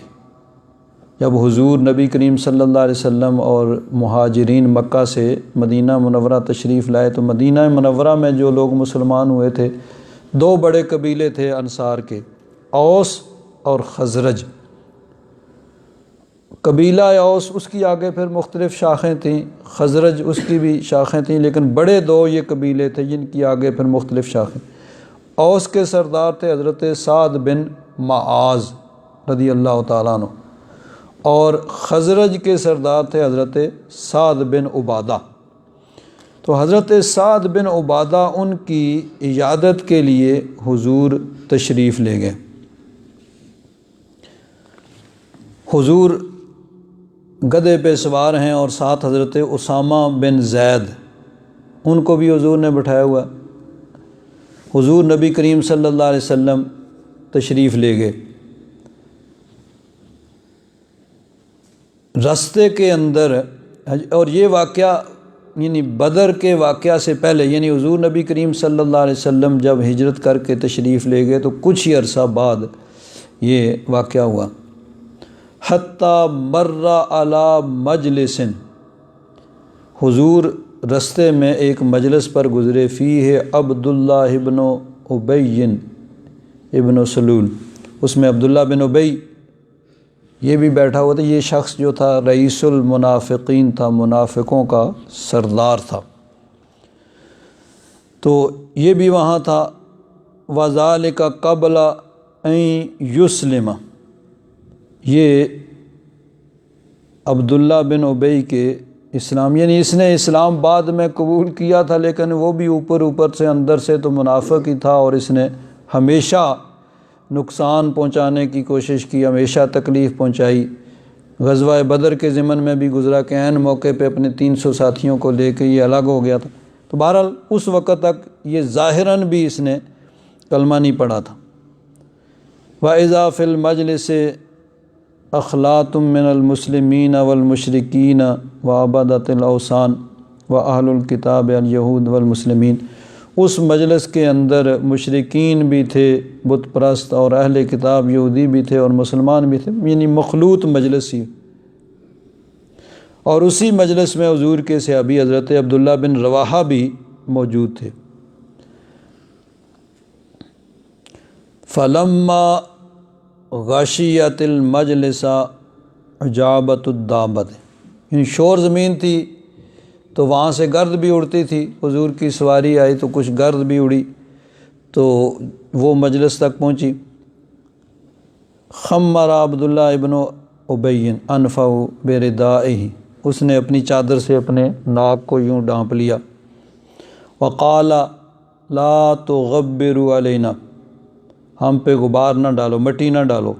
S1: جب حضور نبی کریم صلی اللہ علیہ وسلم اور مہاجرین مکہ سے مدینہ منورہ تشریف لائے تو مدینہ منورہ میں جو لوگ مسلمان ہوئے تھے 2 بڑے قبیلے تھے انصار کے، اوس اور خزرج۔ قبیلہ اوس اس کی آگے پھر مختلف شاخیں تھیں، خزرج اس کی بھی شاخیں تھیں، لیکن بڑے 2 یہ قبیلے تھے جن کی آگے پھر مختلف شاخیں۔ اوس کے سردار تھے حضرت سعد بن معاذ رضی اللہ تعالیٰ عنہ، اور خزرج کے سردار تھے حضرت سعد بن عبادہ۔ تو حضرت سعد بن عبادہ ان کی عیادت کے لیے حضور تشریف لے گئے۔ حضور گدھے پہ سوار ہیں اور ساتھ حضرت اسامہ بن زید، ان کو بھی حضور نے بٹھایا ہوا۔ حضور نبی کریم صلی اللہ علیہ وسلم تشریف لے گئے۔ راستے کے اندر، اور یہ واقعہ یعنی بدر کے واقعہ سے پہلے، یعنی حضور نبی کریم صلی اللہ علیہ وسلم جب ہجرت کر کے تشریف لے گئے تو کچھ ہی عرصہ بعد یہ واقعہ ہوا۔ حتیٰ مر علی مجلس، حضور رستے میں ایک مجلس پر گزرے، فیہ عبداللہ ابن ابی ابن سلول، اس میں عبداللہ بن ابی یہ بھی بیٹھا ہوا تھا۔ یہ شخص جو تھا رئیس المنافقین تھا، منافقوں کا سردار تھا، تو یہ بھی وہاں تھا۔ وذالک قبل ان یسلم، یہ عبداللہ بن ابی کے اسلام، یعنی اس نے اسلام بعد میں قبول کیا تھا، لیکن وہ بھی اوپر سے اندر سے تو منافق ہی تھا، اور اس نے ہمیشہ نقصان پہنچانے کی کوشش کی، ہمیشہ تکلیف پہنچائی۔ غزوہ بدر کے ضمن میں بھی گزرا کہ عین موقع پہ اپنے 300 ساتھیوں کو لے کے یہ الگ ہو گیا تھا۔ تو بہرحال اس وقت تک یہ ظاہراً بھی اس نے کلمہ نہیں پڑھا تھا۔ وَإِذَا فِي الْمَجْلِسِ أَخْلَاطٌ مِّنَ الْمُسْلِمِينَ وَالْمُشْرِكِينَ وَعَبَدَةِ الْأَوْثَانِ وَأَهْلُ الْكِتَابِ الْيَهُودُ وَالْمُسْلِمِينَ، اس مجلس کے اندر مشرکین بھی تھے، بت پرست، اور اہل کتاب یہودی بھی تھے اور مسلمان بھی تھے، یعنی مخلوط مجلس ہی۔ اور اسی مجلس میں حضور کے صحابی حضرت عبداللہ بن رواحہ بھی موجود تھے۔ فَلَمَّا غَشِيَتِ الْمَجْلِسَ عِجَابَةُ الدَّابَةِ، یعنی شور زمین تھی تو وہاں سے گرد بھی اڑتی تھی، حضور کی سواری آئی تو کچھ گرد بھی اڑی تو وہ مجلس تک پہنچی۔ خمر عبداللہ ابن ابی انفہ بردائہ، اس نے اپنی چادر سے اپنے ناک کو یوں ڈانپ لیا۔ وقال لا تغبروا علینا، ہم پہ غبار نہ ڈالو، مٹی نہ ڈالو۔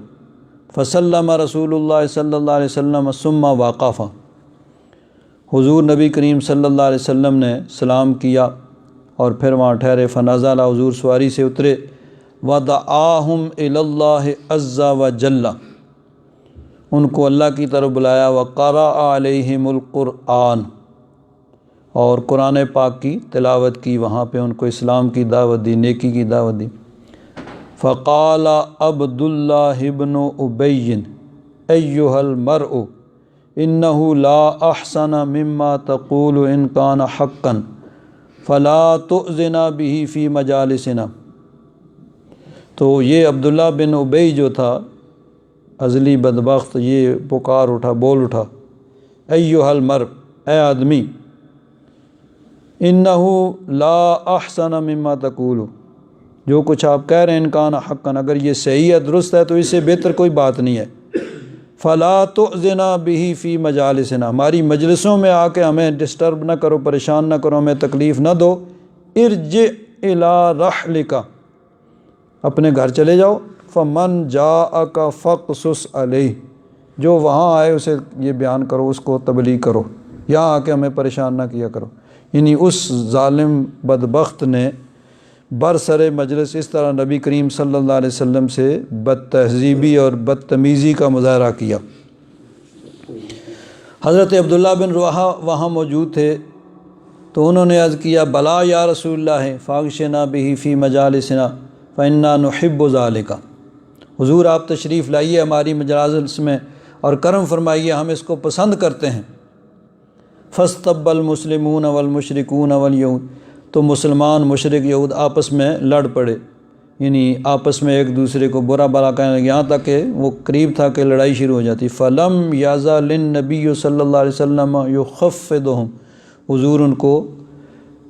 S1: فسلم رسول اللہ صلی اللہ علیہ وسلم ثم وقف، حضور نبی کریم صلی اللہ علیہ وسلم نے سلام کیا اور پھر وہاں ٹھہرے۔ فنزل، حضور سواری سے اترے۔ ودعاہم الی اللہ عز وجل، ان کو اللہ کی طرف بلایا۔ وقرأ علیہم القرآن، اور قرآن پاک کی تلاوت کی، وہاں پہ ان کو اسلام کی دعوت دی، نیکی کی دعوت دی۔ فقال عبداللہ ابن ابی ایہا المرء انہ لا احسن مما تقول ان کان حقا فلا تؤذنا به فی مجالسنا۔ تو یہ عبداللہ بن ابی جو تھا ازلی بدبخت، یہ پکار اٹھا، بول اٹھا، ایہا المرء، اے آدمی، انہ لا احسن مما تقول، جو کچھ آپ کہہ رہے ہیں ان کان حقا، اگر یہ صحیح ہے، درست ہے، تو اس سے بہتر کوئی بات نہیں ہے۔ فلا تؤذنا به فی مجالسنا، ہماری مجلسوں میں آ کے ہمیں ڈسٹرب نہ کرو، پریشان نہ کرو، ہمیں تکلیف نہ دو۔ ارجع الی رحلک، اپنے گھر چلے جاؤ۔ فمن جاءک فاقصص علیہ، جو وہاں آئے اسے یہ بیان کرو، اس کو تبلیغ کرو، یہاں آ کے ہمیں پریشان نہ کیا کرو۔ یعنی اس ظالم بدبخت نے برسر مجلس اس طرح نبی کریم صلی اللہ علیہ وسلم سے بد تہذیبی اور بدتمیزی کا مظاہرہ کیا۔ حضرت عبداللہ بن رواحہ وہاں موجود تھے تو انہوں نے عرض کیا، بلا یا رسول اللہ فاغشنا بہ فی مجالسنا فإنا نحب ذالک، حضور آپ تشریف لائیے ہماری مجالس میں اور کرم فرمائیے، ہم اس کو پسند کرتے ہیں۔ فاستب المسلمون والمشرکون والیہود، تو مسلمان، مشرک، یہود آپس میں لڑ پڑے، یعنی آپس میں ایک دوسرے کو برا بھلا کہنے لگے، یہاں تک کہ وہ قریب تھا کہ لڑائی شروع ہو جاتی۔ فلم یزل النبی صلی اللہ علیہ وسلم یخفضہم، حضور ان کو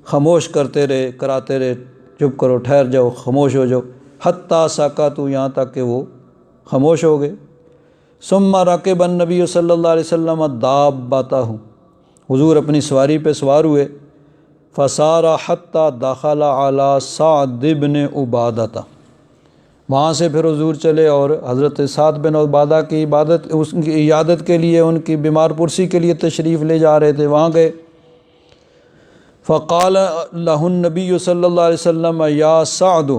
S1: خاموش کرتے رہے، کراتے رہے، چپ کرو، ٹھہر جاؤ، خاموش ہو جاؤ، حتیٰ سکتوا، یہاں تک کہ وہ خاموش ہو گئے۔ ثم رکب النبی صلی اللہ علیہ وسلم دابتہ، حضور اپنی سواری پہ سوار ہوئے۔ فسار حتیٰ دخل علی سعد بن عبادہ، وہاں سے پھر حضور چلے اور حضرت سعد بن عبادہ کی اس کی عیادت کے لیے، ان کی بیمار پرسی کے لیے تشریف لے جا رہے تھے، وہاں گئے۔ فقال لہ النبی صلی اللہ علیہ وسلم یا سعد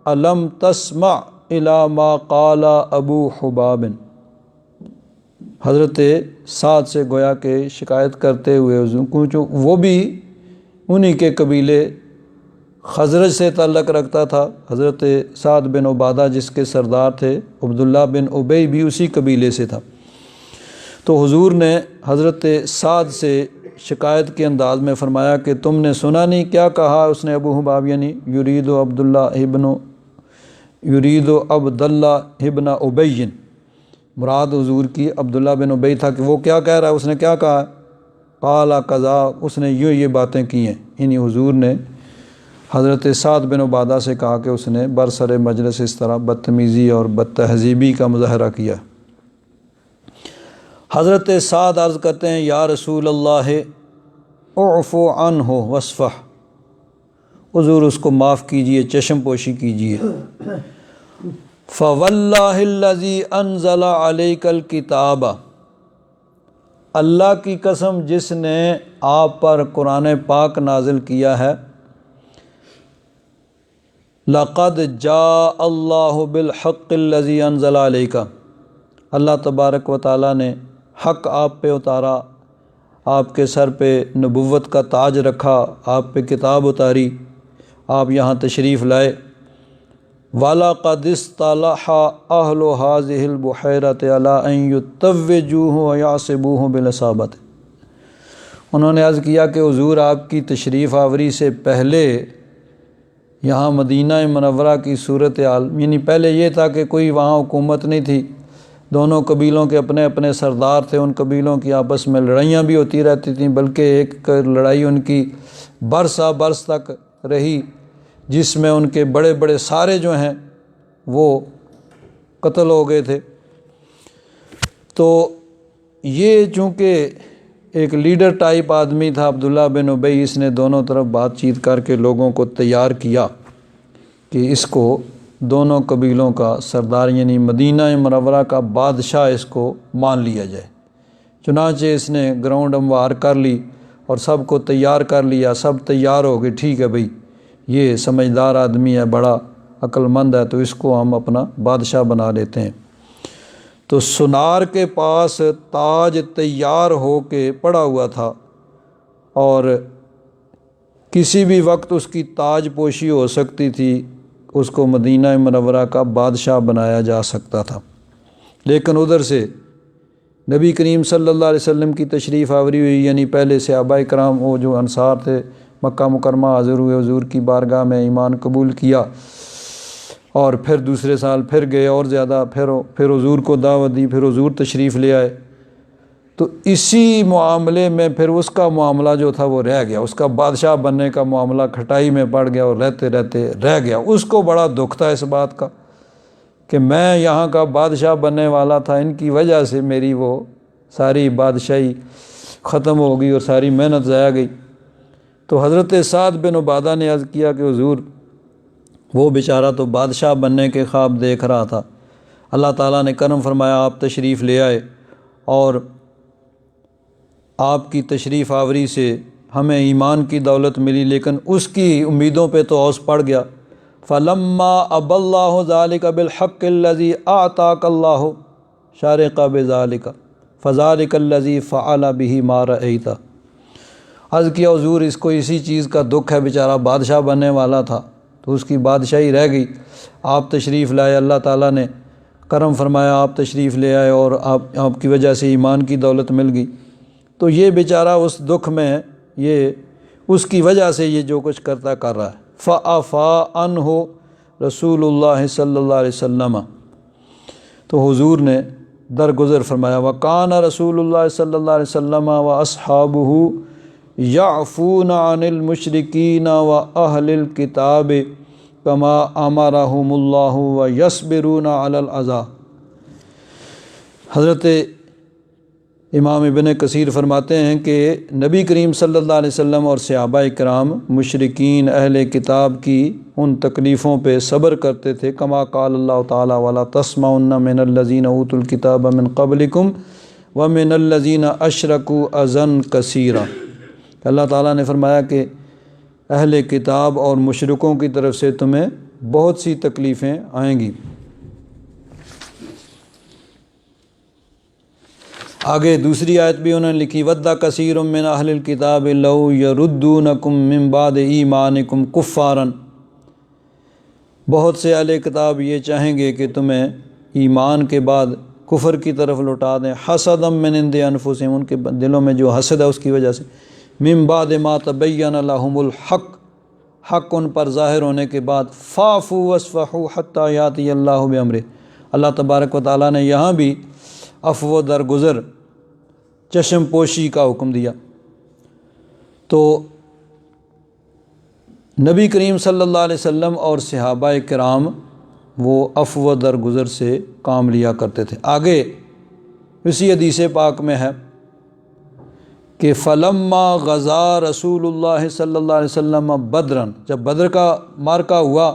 S1: الم تسمع الی ما قال ابو حباب، حضرت سعد سے گویا کہ شکایت کرتے ہوئے حضور، وہ بھی انہی کے قبیلے خزرج سے تعلق رکھتا تھا، حضرت سعد بن عبادہ جس کے سردار تھے عبداللہ بن ابی بھی اسی قبیلے سے تھا۔ تو حضور نے حضرت سعد سے شکایت کے انداز میں فرمایا کہ تم نے سنا نہیں کیا کہا اس نے ابو حباب، یعنی یرید عبداللہ ابن ابی، مراد حضور کی عبداللہ بن ابی تھا کہ وہ کیا کہہ رہا ہے، اس نے کیا کہا، قال قضا، اس نے یہ باتیں کی ہیں، یعنی حضور نے حضرت سعد بن عبادہ سے کہا کہ اس نے برسر مجلس اس طرح بدتمیزی اور بد تہذیبی کا مظاہرہ کیا۔ حضرت سعد عرض کرتے ہیں، یا رسول اللہ اعفو عنہ وصفح، حضور اس کو معاف کیجئے، چشم پوشی کیجئے۔ فواللہ الذی انزل علیک الکتاب، اللہ کی قسم جس نے آپ پر قرآن پاک نازل کیا ہے، لقد جاء اللہ بالحق الذی انزل علیک، اللہ تبارک و تعالیٰ نے حق آپ پہ اتارا، آپ کے سر پہ نبوت کا تاج رکھا، آپ پہ کتاب اتاری، آپ یہاں تشریف لائے۔ وَلَقَدِ اسْتَلَحَ أَهْلُ هَٰذِهِ الْبُحَيْرَةِ عَلَىٰ أَن يُتَّوِّجُوهُ وَيَعْصِبُوهُ بِالْإِصَابَةِ۔ انہوں نے عرض کیا کہ حضور آپ کی تشریف آوری سے پہلے یہاں مدینہ منورہ کی صورتحال، یعنی پہلے یہ تھا کہ کوئی وہاں حکومت نہیں تھی، دونوں قبیلوں کے اپنے اپنے سردار تھے، ان قبیلوں کی آپس میں لڑائیاں بھی ہوتی رہتی تھیں، بلکہ ایک لڑائی ان کی برسا برس تک رہی جس میں ان کے بڑے بڑے سارے جو ہیں وہ قتل ہو گئے تھے۔ تو یہ چونکہ ایک لیڈر ٹائپ آدمی تھا عبداللہ بن ابی، اس نے دونوں طرف بات چیت کر کے لوگوں کو تیار کیا کہ اس کو دونوں قبیلوں کا سردار یعنی مدینہ منورہ کا بادشاہ اس کو مان لیا جائے۔ چنانچہ اس نے گراؤنڈ ہموار کر لی اور سب کو تیار کر لیا، سب تیار ہو گئے، ٹھیک ہے بھئی یہ سمجھدار آدمی ہے، بڑا عقل مند ہے، تو اس کو ہم اپنا بادشاہ بنا لیتے ہیں۔ تو سنار کے پاس تاج تیار ہو کے پڑا ہوا تھا اور کسی بھی وقت اس کی تاج پوشی ہو سکتی تھی، اس کو مدینہ منورہ کا بادشاہ بنایا جا سکتا تھا۔ لیکن ادھر سے نبی کریم صلی اللہ علیہ وسلم کی تشریف آوری ہوئی، یعنی پہلے صحابہ کرام وہ جو انصار تھے مکہ مکرمہ حاضر ہوئے، حضور کی بارگاہ میں ایمان قبول کیا، اور پھر دوسرے سال پھر گئے اور زیادہ، پھر حضور کو دعوت دی، پھر حضور تشریف لے آئے۔ تو اسی معاملے میں پھر اس کا معاملہ جو تھا وہ رہ گیا، اس کا بادشاہ بننے کا معاملہ کھٹائی میں پڑ گیا اور رہتے رہتے رہ گیا۔ اس کو بڑا دکھ تھا اس بات کا کہ میں یہاں کا بادشاہ بننے والا تھا، ان کی وجہ سے میری وہ ساری بادشاہی ختم ہو گئی اور ساری محنت ضائع گئی۔ تو حضرت سعد بن عبادہ نے عرض کیا کہ حضور وہ بیچارہ تو بادشاہ بننے کے خواب دیکھ رہا تھا، اللہ تعالیٰ نے کرم فرمایا آپ تشریف لے آئے، اور آپ کی تشریف آوری سے ہمیں ایمان کی دولت ملی، لیکن اس کی امیدوں پہ تو اوس پڑ گیا۔ فَلَمَّا أَبَى اللَّهُ ذَلِكَ بِالْحَقِّ الَّذِي أَعْطَاكَ اللَّهُ شَارِقَ بِذَلِكَ فَذَلِكَ الَّذِي فَعَلَ بِهِ مَا رَأَيْتَ۔ عرض کیا حضور اس کو اسی چیز کا دکھ ہے، بیچارہ بادشاہ بننے والا تھا تو اس کی بادشاہی رہ گئی، آپ تشریف لائے، اللہ تعالیٰ نے کرم فرمایا، آپ تشریف لے آئے اور آپ کی وجہ سے ایمان کی دولت مل گئی۔ تو یہ بیچارہ اس دکھ میں، یہ اس کی وجہ سے یہ جو کچھ کرتا کر رہا ہے۔ فَعَفَا عَنْهُ رسول اللہ صلی اللہ علیہ وسلم، تو حضور نے درگزر فرمایا۔ وَقَانَ رسول اللہ صلی اللہ علیہ وسلم وَأَصْحَابُهُ يَعْفُونَ عَنِ الْمُشْرِكِينَ وَأَهْلِ الْكِتَابِ كَمَا أَمَرَهُمُ اللَّهُ وَيَصْبِرُونَ عَلَى الْأَذَىٰ۔ حضرت امام ابن کثیر فرماتے ہیں کہ نبی کریم صلی اللہ علیہ وسلم اور صحابہ کرام مشرکین اہل کتاب کی ان تکلیفوں پہ صبر کرتے تھے، کما قال اللہ تعالیٰ وَلَا تَسْمَعُنَّ مِنَ الَّذِينَ أُوتُوا الْكِتَابَ مِنْ قَبْلِكُمْ وَمِنَ الَّذِينَ أَشْرَكُوا أَذًى كَثِيرًا۔ اللہ تعالیٰ نے فرمایا کہ اہل کتاب اور مشرکوں کی طرف سے تمہیں بہت سی تکلیفیں آئیں گی۔ آگے دوسری آیت بھی انہوں نے لکھی، وَدَّ كَثِيرٌ مِّنْ أَهْلِ الْكِتَابِ لَوْ يَرُدُّونَكُم مِّن بَعْدِ إِيمَانِكُمْ كُفَّارًا۔ بہت سے اہل کتاب یہ چاہیں گے کہ تمہیں ایمان کے بعد کفر کی طرف لوٹا دیں، حسدا من عند انفسہم، ان کے دلوں میں جو حسد ہے اس کی وجہ سے، من بعد ما تبین لہم الحق، حق ان پر ظاہر ہونے کے بعد، فاعفوا واصفحوا حتی یاتی اللہ بامرہ۔ اللہ تبارک و تعالیٰ نے یہاں بھی عفو و درگزر، چشم پوشی کا حکم دیا۔ تو نبی کریم صلی اللہ علیہ وسلم اور صحابہ کرام وہ عفو و درگزر سے کام لیا کرتے تھے۔ آگے اسی حدیث پاک میں ہے کہ فلما غزا رسول اللہ صلی اللہ علیہ وسلم بدرن، جب بدر کا مارکہ ہوا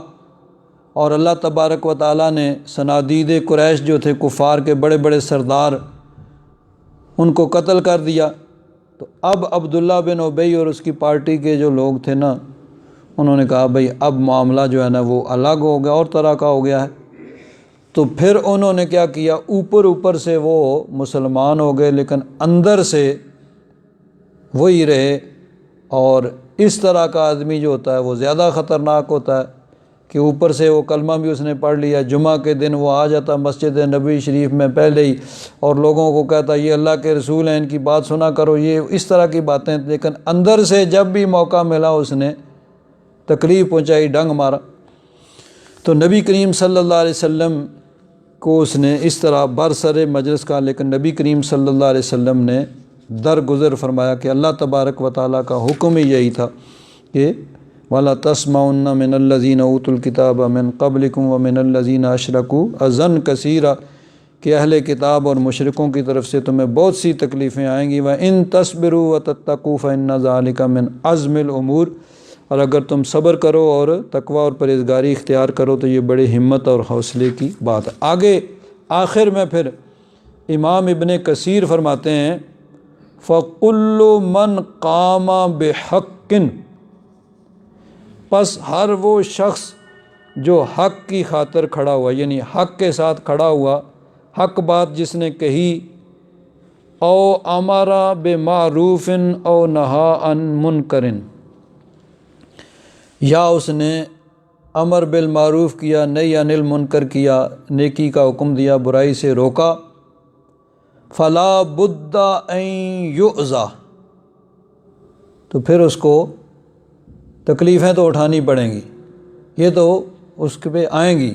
S1: اور اللہ تبارک و تعالیٰ نے صنادید قریش جو تھے، کفار کے بڑے بڑے سردار، ان کو قتل کر دیا۔ تو اب عبداللہ بن ابی اور اس کی پارٹی کے جو لوگ تھے نا، انہوں نے کہا بھئی اب معاملہ جو ہے نا وہ الگ ہو گیا، اور طرح کا ہو گیا ہے۔ تو پھر انہوں نے کیا کیا، اوپر سے وہ مسلمان ہو گئے لیکن اندر سے وہی رہے۔ اور اس طرح کا آدمی جو ہوتا ہے وہ زیادہ خطرناک ہوتا ہے کہ اوپر سے وہ کلمہ بھی اس نے پڑھ لیا، جمعہ کے دن وہ آ جاتا مسجد نبی شریف میں پہلے ہی، اور لوگوں کو کہتا یہ اللہ کے رسول ہیں، ان کی بات سنا کرو، یہ اس طرح کی باتیں، لیکن اندر سے جب بھی موقع ملا اس نے تکلیف پہنچائی، ڈنگ مارا۔ تو نبی کریم صلی اللہ علیہ وسلم کو اس نے اس طرح برسر مجلس کہا، لیکن نبی کریم صلی اللہ علیہ وسلم نے درگزر فرمایا کہ اللہ تبارک و تعالیٰ کا حکم ہی یہی تھا کہ وَلَا تَسْمَعُنَّ مِنَ الَّذِينَ أُوتُوا الْكِتَابَ مِنْ قَبْلِكُمْ وَمِنَ الَّذِينَ أَشْرَكُوا أَذًى كَثِيرًا، کہ اہل کتاب اور مشرکوں کی طرف سے تمہیں بہت سی تکلیفیں آئیں گی، وَإِن تَصْبِرُوا وَتَتَّقُوا فَإِنَّ ذَلِكَ مِنْ عَزْمِ الْأُمُورِ، اور اگر تم صبر کرو اور تقوی اور پرہیزگاری اختیار کرو تو یہ بڑی ہمت اور حوصلے کی بات ہے۔ آگے آخر میں پھر امام ابن کثیر فرماتے ہیں فَكُلُّ مَنْ قَامَ بِحَقٍّ، پس ہر وہ شخص جو حق کی خاطر کھڑا ہوا، یعنی حق کے ساتھ کھڑا ہوا، حق بات جس نے کہی، او امر بمعروف او نہا عن منکر، یا اس نے امر بالمعروف کیا، نہی عن المنکر کیا، نیکی کا حکم دیا، برائی سے روکا، فلا بد ان یؤذى، تو پھر اس کو تکلیفیں تو اٹھانی پڑیں گی، یہ تو اس پہ آئیں گی۔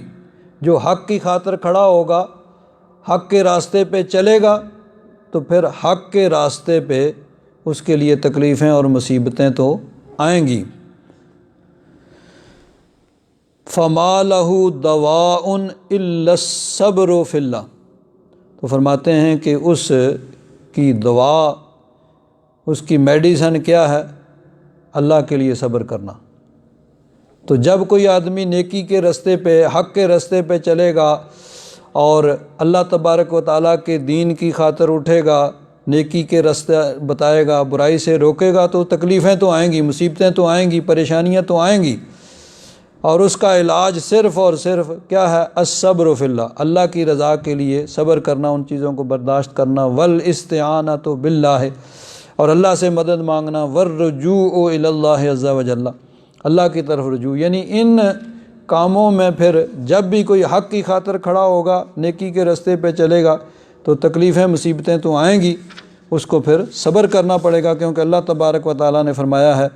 S1: جو حق کی خاطر کھڑا ہوگا، حق کے راستے پہ چلے گا، تو پھر حق کے راستے پہ اس کے لیے تکلیفیں اور مصیبتیں تو آئیں گی۔ فما لہ دواء الا الصبر فی اللہ، تو فرماتے ہیں کہ اس کی دوا، اس کی میڈیسن کیا ہے؟ اللہ کے لیے صبر کرنا۔ تو جب کوئی آدمی نیکی کے راستے پہ، حق کے راستے پہ چلے گا اور اللہ تبارک و تعالیٰ کے دین کی خاطر اٹھے گا، نیکی کے راستے بتائے گا، برائی سے روکے گا، تو تکلیفیں تو آئیں گی، مصیبتیں تو آئیں گی، پریشانیاں تو آئیں گی، اور اس کا علاج صرف اور صرف کیا ہے؟ الصبر فی اللہ، اللہ کی رضا کے لیے صبر کرنا، ان چیزوں کو برداشت کرنا، والاستعانۃ باللہ، اور اللہ سے مدد مانگنا، والرجوع الی اللہ عز وجل، اللہ کی طرف رجوع۔ یعنی ان کاموں میں پھر جب بھی کوئی حق کی خاطر کھڑا ہوگا، نیکی کے راستے پہ چلے گا، تو تکلیفیں مصیبتیں تو آئیں گی، اس کو پھر صبر کرنا پڑے گا، کیونکہ اللہ تبارک و تعالیٰ نے فرمایا ہے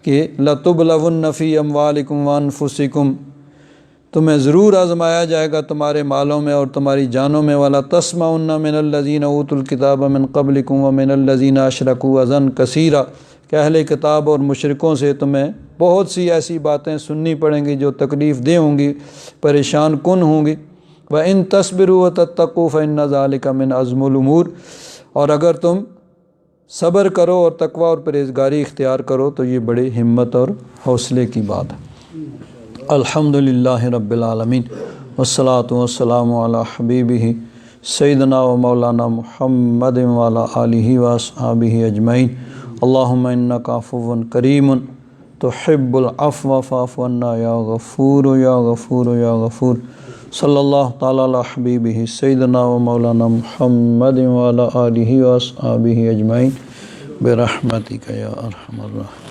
S1: کہ لَتُبْلَوُنَّ فِي أَمْوَالِكُمْ وَأَنفُسِكُمْ، تمہیں ضرور آزمایا جائے گا تمہارے مالوں میں اور تمہاری جانوں میں، وَلَا تَسْمَعُنَّ مِنَ الَّذِينَ أُوتُوا الْكِتَابَ مِنْ قَبْلِكُمْ وَمِنَ الَّذِينَ أَشْرَكُوا أَذًى كَثِيرًا، کہ اہل کتاب اور مشرکوں سے تمہیں بہت سی ایسی باتیں سننی پڑیں گی جو تکلیف دہ ہوں گی، پریشان کن ہوں گی۔ وَإِن تَصْبِرُوا وَتَتَّقُوا فَإِنَّ ذَلِكَ مِنْ عَزْمِ الْأُمُورِ، اور اگر تم صبر کرو اور تقوی اور پرہیزگاری اختیار کرو تو یہ بڑی ہمت اور حوصلے کی بات ہے۔ الحمدللہ رب العالمین، والصلاة والسلام علی حبیبہ سیدنا و مولانا محمد وعلی آلہ واصحابہ اجمعین۔ اللہم انک عفو کریم تحب العفو فاعف عنا یا غفور یا غفور یا غفور۔ صلی اللہ تعالی علی حبیبہ سیدنا و مولانا محمد وعلی آلہ واصحابہ اجمعین برحمتک یا ارحم الراحمین۔